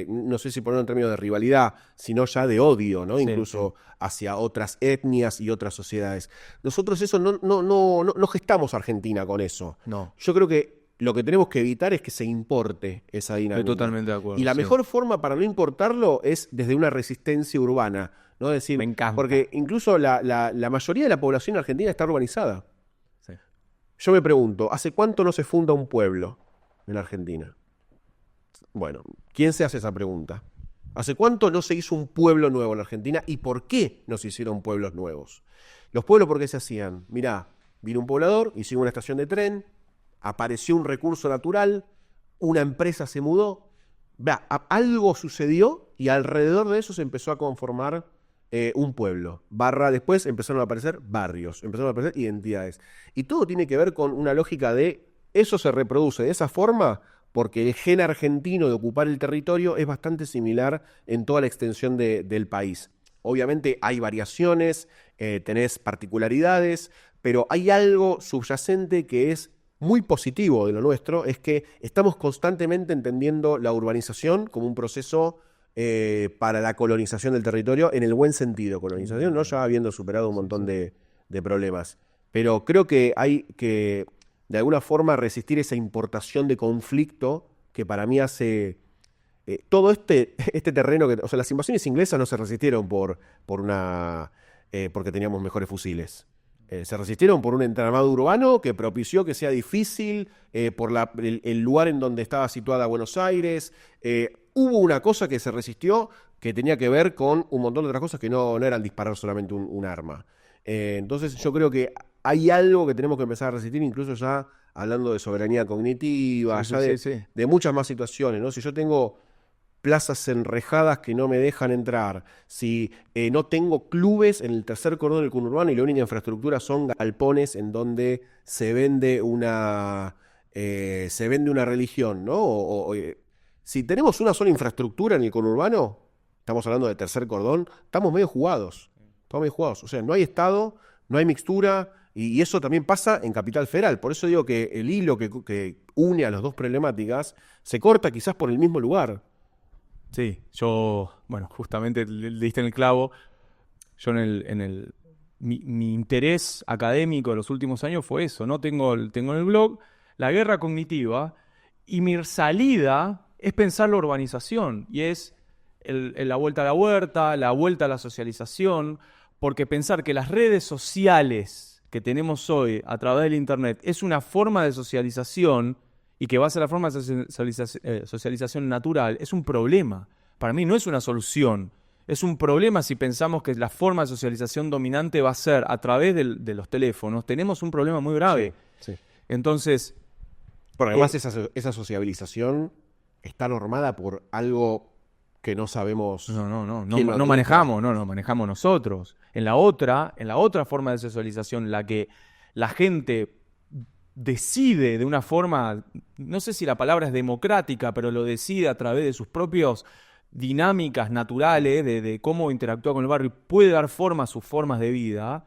no sé si ponerlo en términos de rivalidad, sino ya de odio, ¿no? Sí, Incluso hacia otras etnias y otras sociedades. Nosotros eso no gestamos Argentina con eso. No, Yo creo que lo que tenemos que evitar es que se importe esa estoy dinámica. totalmente de acuerdo. Y la sí. mejor forma para no importarlo es desde una resistencia urbana, ¿no? Es decir, Me encanta. porque incluso la mayoría de la población argentina está urbanizada. Sí. Yo me pregunto, ¿hace cuánto no se funda un pueblo en Argentina? Bueno, ¿quién se hace esa pregunta? ¿Hace cuánto no se hizo un pueblo nuevo en Argentina y por qué no se hicieron pueblos nuevos? Los pueblos, ¿por qué se hacían? Mirá, vino un poblador, hicimos una estación de tren, apareció un recurso natural, una empresa se mudó, algo sucedió y alrededor de eso se empezó a conformar un pueblo. Después empezaron a aparecer barrios, empezaron a aparecer identidades. Y todo tiene que ver con una lógica de eso se reproduce de esa forma porque el gen argentino de ocupar el territorio es bastante similar en toda la extensión del país. Obviamente hay variaciones, tenés particularidades, pero hay algo subyacente que es muy positivo de lo nuestro, es que estamos constantemente entendiendo la urbanización como un proceso para la colonización del territorio, en el buen sentido, colonización, ¿no? Ya habiendo superado un montón de problemas. Pero creo que hay que, de alguna forma, resistir esa importación de conflicto que para mí hace... todo este terreno, o sea, las invasiones inglesas no se resistieron porque teníamos mejores fusiles. Se resistieron por un entramado urbano que propició que sea difícil, por el lugar en donde estaba situada Buenos Aires. Hubo una cosa que se resistió que tenía que ver con un montón de otras cosas que no eran disparar solamente un arma. Entonces yo creo que hay algo que tenemos que empezar a resistir, incluso ya hablando de soberanía cognitiva, Sí, ya sí, sí. de muchas más situaciones, ¿no? Si yo tengo plazas enrejadas que no me dejan entrar, si no tengo clubes en el tercer cordón del conurbano y la única infraestructura son galpones en donde se vende una religión, ¿no? Si tenemos una sola infraestructura en el conurbano, estamos hablando de tercer cordón, estamos medio jugados. O sea, no hay Estado, no hay mixtura, y eso también pasa en Capital Federal. Por eso digo que el hilo que une a las dos problemáticas se corta quizás por el mismo lugar. Sí, bueno, justamente le diste en el clavo. Yo mi interés académico de los últimos años fue eso, ¿no? Tengo en el blog la guerra cognitiva y mi salida es pensar la urbanización y es la vuelta a la huerta, la vuelta a la socialización, porque pensar que las redes sociales que tenemos hoy a través del internet es una forma de socialización y que va a ser la forma de socialización natural, es un problema. Para mí no es una solución. Es un problema si pensamos que la forma de socialización dominante va a ser a través de los teléfonos. Tenemos un problema muy grave. Sí, sí. Entonces... Pero además esa sociabilización está normada por algo que no sabemos... No manejamos nosotros. En la otra forma de socialización, la que la gente decide de una forma, no sé si la palabra es democrática, pero lo decide a través de sus propias dinámicas naturales, de cómo interactúa con el barrio y puede dar forma a sus formas de vida,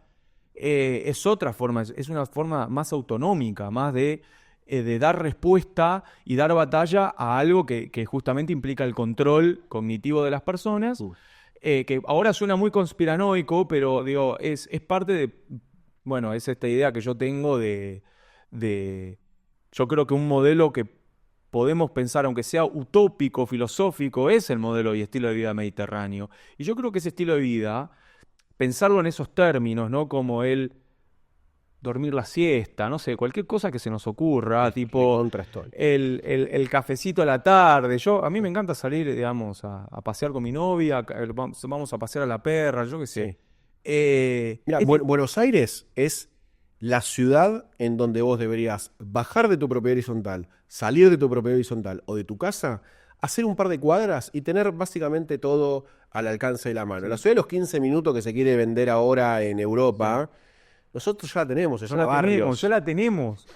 es otra forma, es una forma más autonómica, más de dar respuesta y dar batalla a algo que justamente implica el control cognitivo de las personas. que ahora suena muy conspiranoico, pero digo, es parte de, bueno, es esta idea que yo tengo de, yo creo que un modelo que podemos pensar, aunque sea utópico, filosófico, es el modelo y estilo de vida mediterráneo. Y yo creo que ese estilo de vida, pensarlo en esos términos, ¿no? Como el dormir la siesta, no sé, cualquier cosa que se nos ocurra, tipo Contra estoy. el cafecito a la tarde. A mí me encanta salir, digamos, a pasear con mi novia, vamos a pasear a la perra, yo qué sé. Sí. Mira, Este- Buenos Aires es la ciudad en donde vos deberías bajar de tu propiedad horizontal, salir de tu propiedad horizontal o de tu casa, hacer un par de cuadras y tener básicamente todo al alcance de la mano. Sí. La ciudad de los 15 minutos que se quiere vender ahora en Europa, nosotros ya la tenemos, se Ya llama la tenemos, barrios. ya la tenemos.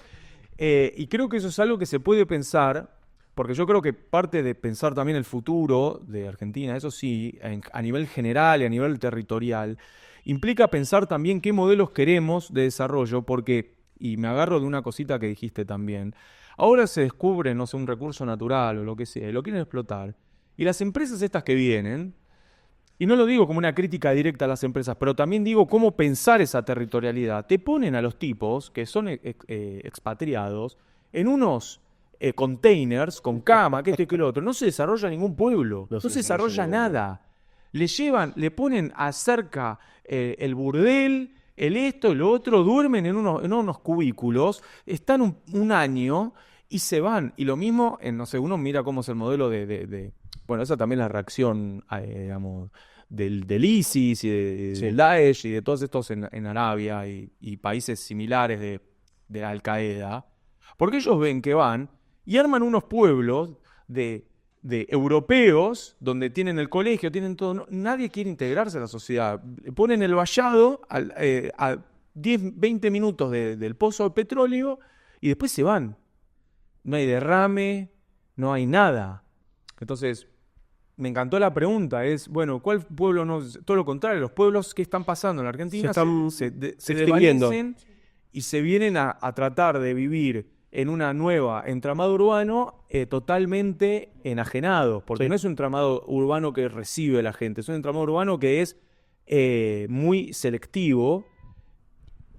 Y creo que eso es algo que se puede pensar, porque yo creo que parte de pensar también el futuro de Argentina, eso sí, a nivel general y a nivel territorial, implica pensar también qué modelos queremos de desarrollo, porque, y me agarro de una cosita que dijiste también, ahora se descubre, no sé, un recurso natural o lo que sea, y lo quieren explotar, y las empresas estas que vienen, y no lo digo como una crítica directa a las empresas, pero también digo cómo pensar esa territorialidad. Te ponen a los tipos que son expatriados en unos containers con cama, que esto y que lo otro. No se desarrolla ningún pueblo, no se desarrolla ningún pueblo. nada. Le ponen acerca el burdel, el esto, el otro, duermen en unos cubículos, están un año y se van. Y lo mismo, no sé, uno mira cómo es el modelo bueno, esa también es la reacción, digamos, del ISIS y Sí. del Daesh y de todos estos en Arabia y países similares de la Al-Qaeda, porque ellos ven que van y arman unos pueblos de europeos donde tienen el colegio, tienen todo. Nadie quiere integrarse a la sociedad. Ponen el vallado a 10, 20 minutos del pozo de petróleo y después se van. No hay derrame, no hay nada. Entonces, me encantó la pregunta, es, bueno, ¿cuál pueblo no? Todo lo contrario, los pueblos que están pasando en la Argentina Se están se extinguiendo. desvanecen y se vienen a tratar de vivir en una nueva entramado urbano totalmente enajenados, porque Sí. no es un entramado urbano que recibe la gente, es un entramado urbano que es muy selectivo.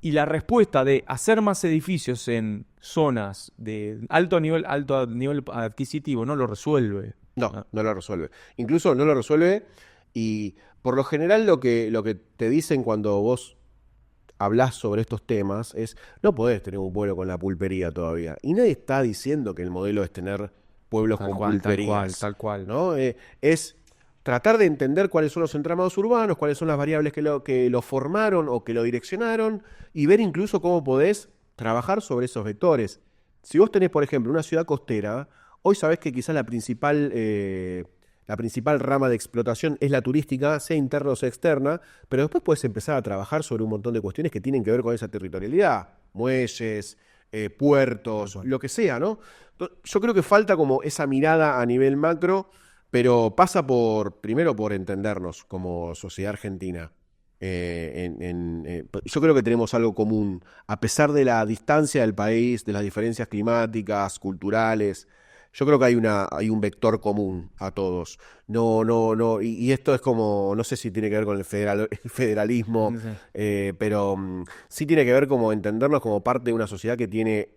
Y la respuesta de hacer más edificios en zonas de alto nivel adquisitivo no lo resuelve. No, no lo resuelve. Incluso no lo resuelve y por lo general lo que te dicen cuando vos hablás sobre estos temas es no podés tener un pueblo con la pulpería todavía. Y nadie está diciendo que el modelo es tener pueblos Tal con cual, pulperías. tal cual. ¿No? Es tratar de entender cuáles son los entramados urbanos, cuáles son las variables que lo formaron o que lo direccionaron y ver incluso cómo podés trabajar sobre esos vectores. Si vos tenés, por ejemplo, una ciudad costera, hoy sabés que quizás la principal rama de explotación es la turística, sea interna o sea externa, pero después puedes empezar a trabajar sobre un montón de cuestiones que tienen que ver con esa territorialidad, muelles, puertos, lo que sea, ¿no? Yo creo que falta como esa mirada a nivel macro, pero pasa primero por entendernos como sociedad argentina. Yo creo que tenemos algo común, a pesar de la distancia del país, de las diferencias climáticas, culturales. Yo creo que hay un vector común a todos. No, y esto es como, no sé si tiene que ver con el federalismo, No sé. pero sí tiene que ver como entendernos como parte de una sociedad que tiene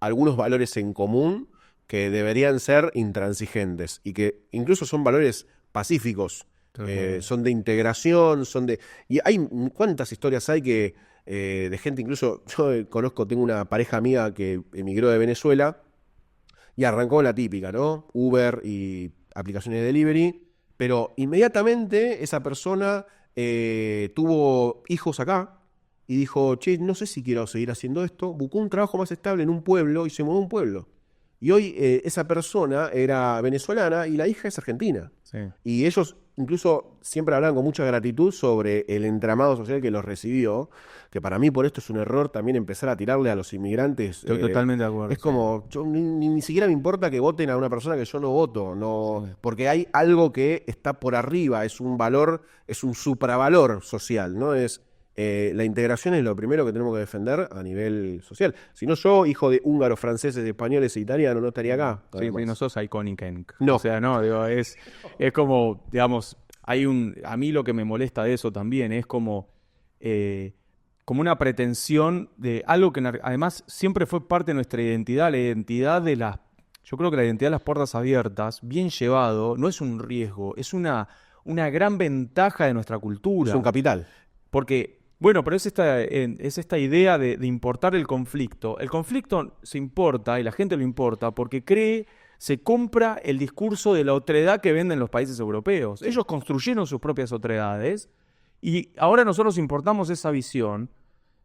algunos valores en común que deberían ser intransigentes y que incluso son valores pacíficos, son de integración, Y ¿cuántas historias hay de gente, incluso yo tengo una pareja amiga que emigró de Venezuela y arrancó la típica, ¿no? Uber y aplicaciones de delivery, pero inmediatamente esa persona tuvo hijos acá y dijo, che, no sé si quiero seguir haciendo esto, buscó un trabajo más estable en un pueblo y se mudó a un pueblo. Y hoy esa persona era venezolana y la hija es argentina. Sí. Y ellos incluso siempre hablaban con mucha gratitud sobre el entramado social que los recibió, que para mí por esto es un error también empezar a tirarle a los inmigrantes. Estoy totalmente de acuerdo. Es como, ni siquiera me importa que voten a una persona que yo no voto, no, porque hay algo que está por arriba, es un valor, es un supravalor social, ¿no? La integración es lo primero que tenemos que defender a nivel social. Si no, yo, hijo de húngaros, franceses, españoles e italianos, no estaría acá. Sí, no sos iconic. No. O sea, no, digo, es como, digamos, a mí lo que me molesta de eso también es como una pretensión de algo que además siempre fue parte de nuestra identidad, la identidad de yo creo que la identidad de las puertas abiertas, bien llevado, no es un riesgo, es una gran ventaja de nuestra cultura. Es un capital. Porque, bueno, pero es esta idea de importar el conflicto. El conflicto se importa, y la gente lo importa, porque se compra el discurso de la otredad que venden los países europeos. Ellos construyeron sus propias otredades, y ahora nosotros importamos esa visión.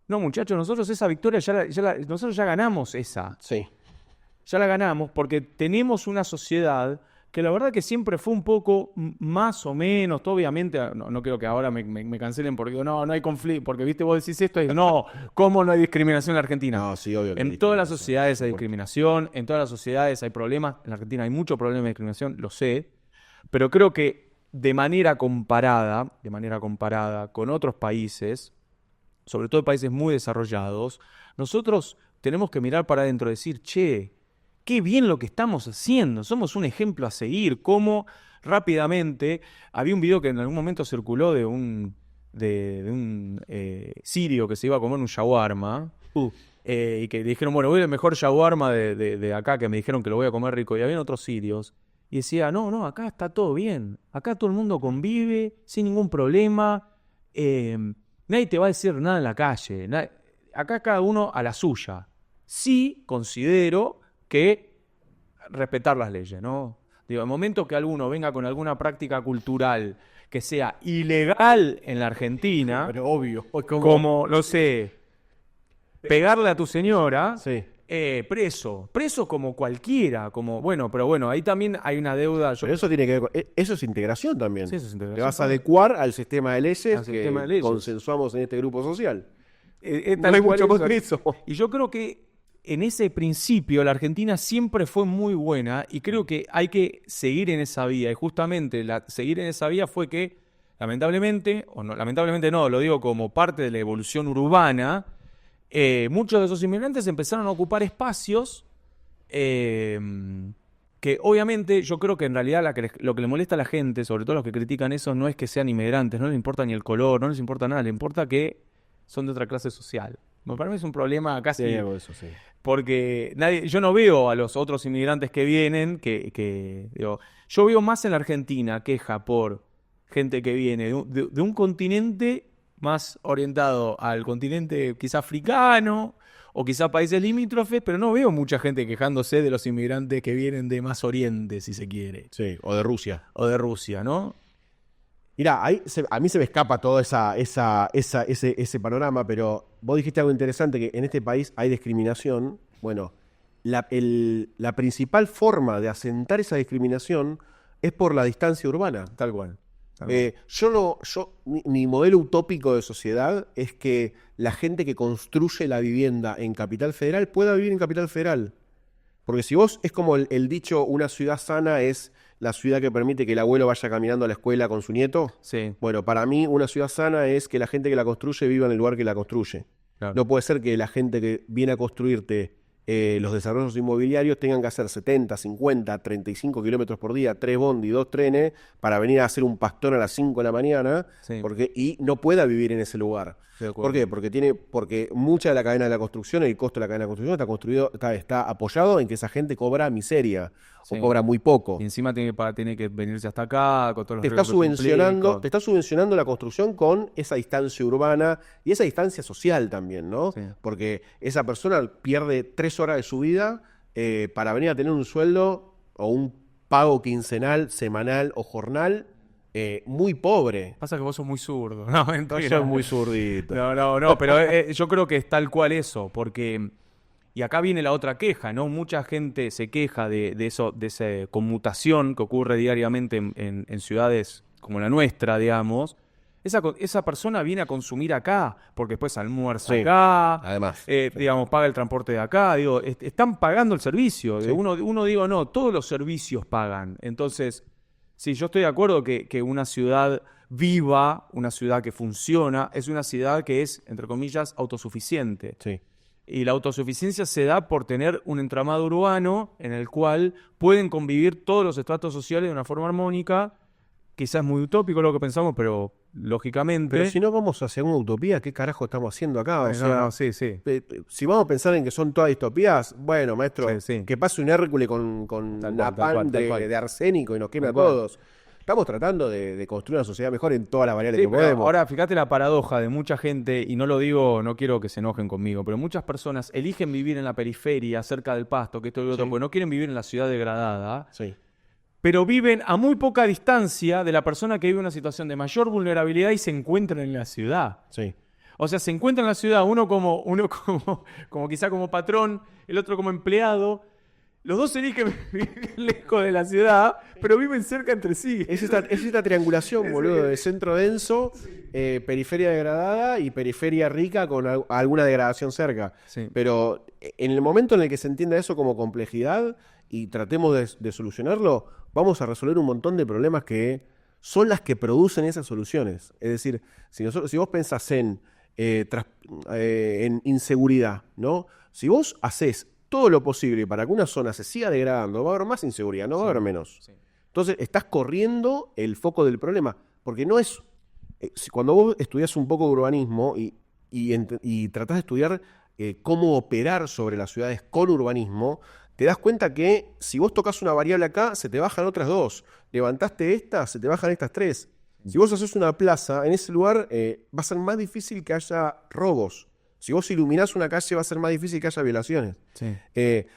No, muchachos, nosotros esa victoria, nosotros ya ganamos esa. Sí. Ya la ganamos porque tenemos una sociedad que la verdad que siempre fue un poco más o menos, obviamente, no creo que ahora me cancelen porque digo, no hay conflicto, porque viste, vos decís esto y no, ¿cómo no hay discriminación en la Argentina? No, sí, obvio que En todas las sociedades hay discriminación, en todas las sociedades hay problemas, en la Argentina hay mucho problema de discriminación, lo sé, pero creo que de manera comparada con otros países, sobre todo países muy desarrollados, nosotros tenemos que mirar para adentro y decir, che, qué bien lo que estamos haciendo, somos un ejemplo a seguir, cómo rápidamente, había un video que en algún momento circuló de un sirio que se iba a comer un shawarma, y que dijeron, bueno, voy al mejor shawarma de acá, que me dijeron que lo voy a comer rico, y había otros sirios, y decía, no, acá está todo bien, acá todo el mundo convive, sin ningún problema, nadie te va a decir nada en la calle, acá cada uno a la suya. Sí considero que respetar las leyes, ¿no? Digo, el momento que alguno venga con alguna práctica cultural que sea ilegal en la Argentina, pero obvio, como no sé, pegarle a tu señora, sí. Preso como cualquiera, pero bueno, ahí también hay una deuda. Pero eso tiene que ver eso es integración también. Sí, eso es integración. Te vas a adecuar al sistema de leyes que consensuamos en este grupo social. No hay mucho más que eso. Y yo creo que en ese principio la Argentina siempre fue muy buena y creo que hay que seguir en esa vía. Y justamente seguir en esa vía fue que, lamentablemente no, lo digo como parte de la evolución urbana, muchos de esos inmigrantes empezaron a ocupar espacios que obviamente yo creo que en realidad lo que le molesta a la gente, sobre todo los que critican eso, no es que sean inmigrantes, no les importa ni el color, no les importa nada, les importa que son de otra clase social. Para mí es un problema casi... Sí, eso, sí. Porque yo no veo a los otros inmigrantes que vienen, yo veo más en la Argentina queja por gente que viene de un continente más orientado al continente quizá africano o quizá países limítrofes, pero no veo mucha gente quejándose de los inmigrantes que vienen de más oriente, si se quiere. Sí, o de Rusia. O de Rusia, ¿no? Mirá, a mí se me escapa todo ese panorama, pero vos dijiste algo interesante, que en este país hay discriminación. Bueno, la principal forma de asentar esa discriminación es por la distancia urbana. Tal cual. Mi modelo utópico de sociedad es que la gente que construye la vivienda en Capital Federal pueda vivir en Capital Federal. Porque si vos, es como el dicho, una ciudad sana es la ciudad que permite que el abuelo vaya caminando a la escuela con su nieto. Sí. Bueno, para mí una ciudad sana es que la gente que la construye viva en el lugar que la construye. Claro. No puede ser que la gente que viene a construirte los desarrollos inmobiliarios tengan que hacer 70, 50, 35 kilómetros por día, 3 bondi, 2 trenes, para venir a hacer un pastor a las 5 de la mañana, sí. Y no pueda vivir en ese lugar. ¿Por qué? Porque mucha de la cadena de la construcción, el costo de la cadena de la construcción está apoyado en que esa gente cobra miseria, sí. O cobra muy poco. Y encima tiene que venirse hasta acá con todos los te está subvencionando la construcción con esa distancia urbana y esa distancia social también, ¿no? Sí. Porque esa persona pierde 3 horas de su vida para venir a tener un sueldo o un pago quincenal, semanal o jornal muy pobre. Pasa que vos sos muy zurdo. No, yo soy muy zurdito. No, pero yo creo que es tal cual eso, porque... Y acá viene la otra queja, ¿no? Mucha gente se queja de esa conmutación que ocurre diariamente en ciudades como la nuestra, digamos. Esa persona viene a consumir acá, porque después almuerza acá. Además. Digamos, paga el transporte de acá. Digo, están pagando el servicio. Sí. Uno digo, no, todos los servicios pagan. Entonces... Sí, yo estoy de acuerdo que una ciudad viva, una ciudad que funciona, es una ciudad que es, entre comillas, autosuficiente. Sí. Y la autosuficiencia se da por tener un entramado urbano en el cual pueden convivir todos los estratos sociales de una forma armónica, quizás muy utópico lo que pensamos, pero lógicamente... Pero si no vamos hacia una utopía, ¿qué carajo estamos haciendo acá? O sea, no, sí. si vamos a pensar en que son todas distopías, bueno, maestro, Sí. que pase un Hércules con Tal una cual, pan tal cual. de arsénico y nos queme Tal a cual. todos. Estamos tratando de construir una sociedad mejor en todas las variables Sí, que pero podemos. ahora fíjate la paradoja de mucha gente, y no lo digo, no quiero que se enojen conmigo, pero muchas personas eligen vivir en la periferia, cerca del pasto, que esto y lo otro, Sí. porque no quieren vivir en la ciudad degradada, Sí. pero viven a muy poca distancia de la persona que vive en una situación de mayor vulnerabilidad y se encuentran en la ciudad. Sí. O sea, se encuentran en la ciudad, uno como quizá como patrón, el otro como empleado. Los dos eligen vivir lejos de la ciudad, pero viven cerca entre sí. Es esta triangulación, boludo, de centro denso, periferia degradada y periferia rica con alguna degradación cerca. Sí. Pero en el momento en el que se entienda eso como complejidad y tratemos de solucionarlo, vamos a resolver un montón de problemas que son las que producen esas soluciones. Es decir, si vos pensás en inseguridad, ¿no? Si vos haces todo lo posible para que una zona se siga degradando, va a haber más inseguridad, no va a haber menos. Sí. Entonces, estás corriendo el foco del problema, porque no es... cuando vos estudias un poco de urbanismo y tratás de estudiar cómo operar sobre las ciudades con urbanismo, te das cuenta que si vos tocas una variable acá, se te bajan otras dos. Levantaste esta, se te bajan estas tres. Si vos haces una plaza, en ese lugar va a ser más difícil que haya robos. Si vos iluminás una calle, va a ser más difícil que haya violaciones. Sí.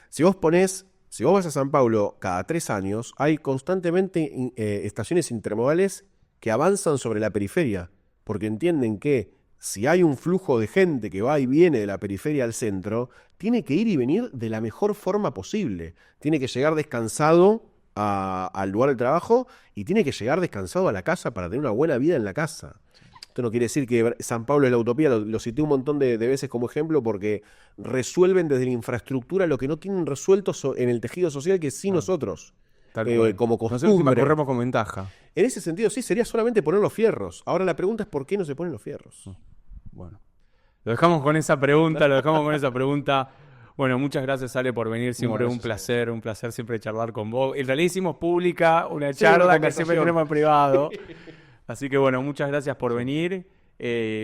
Si vos vas a San Pablo cada 3 años, hay constantemente estaciones intermodales que avanzan sobre la periferia, porque entienden que si hay un flujo de gente que va y viene de la periferia al centro, tiene que ir y venir de la mejor forma posible. Tiene que llegar descansado al lugar de trabajo y tiene que llegar descansado a la casa para tener una buena vida en la casa. Esto no quiere decir que San Pablo es la utopía, lo cité un montón de veces como ejemplo porque resuelven desde la infraestructura lo que no tienen resuelto en el tejido social que sí nosotros, Tal cual. como Nosotros encima costumbre. corremos con ventaja. En ese sentido sí, sería solamente poner los fierros. Ahora la pregunta es ¿por qué no se ponen los fierros? Bueno, lo dejamos con esa pregunta. Bueno, muchas gracias, Ale, por venir. Siempre un placer siempre charlar con vos. En realidad hicimos pública una Sí, charla una que siempre conversación. tenemos en privado. Así que bueno, muchas gracias por venir.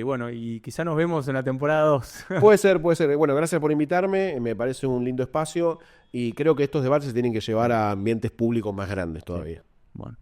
Bueno, y quizá nos vemos en la temporada 2. Puede ser. Bueno, gracias por invitarme. Me parece un lindo espacio y creo que estos debates se tienen que llevar a ambientes públicos más grandes todavía. Bueno.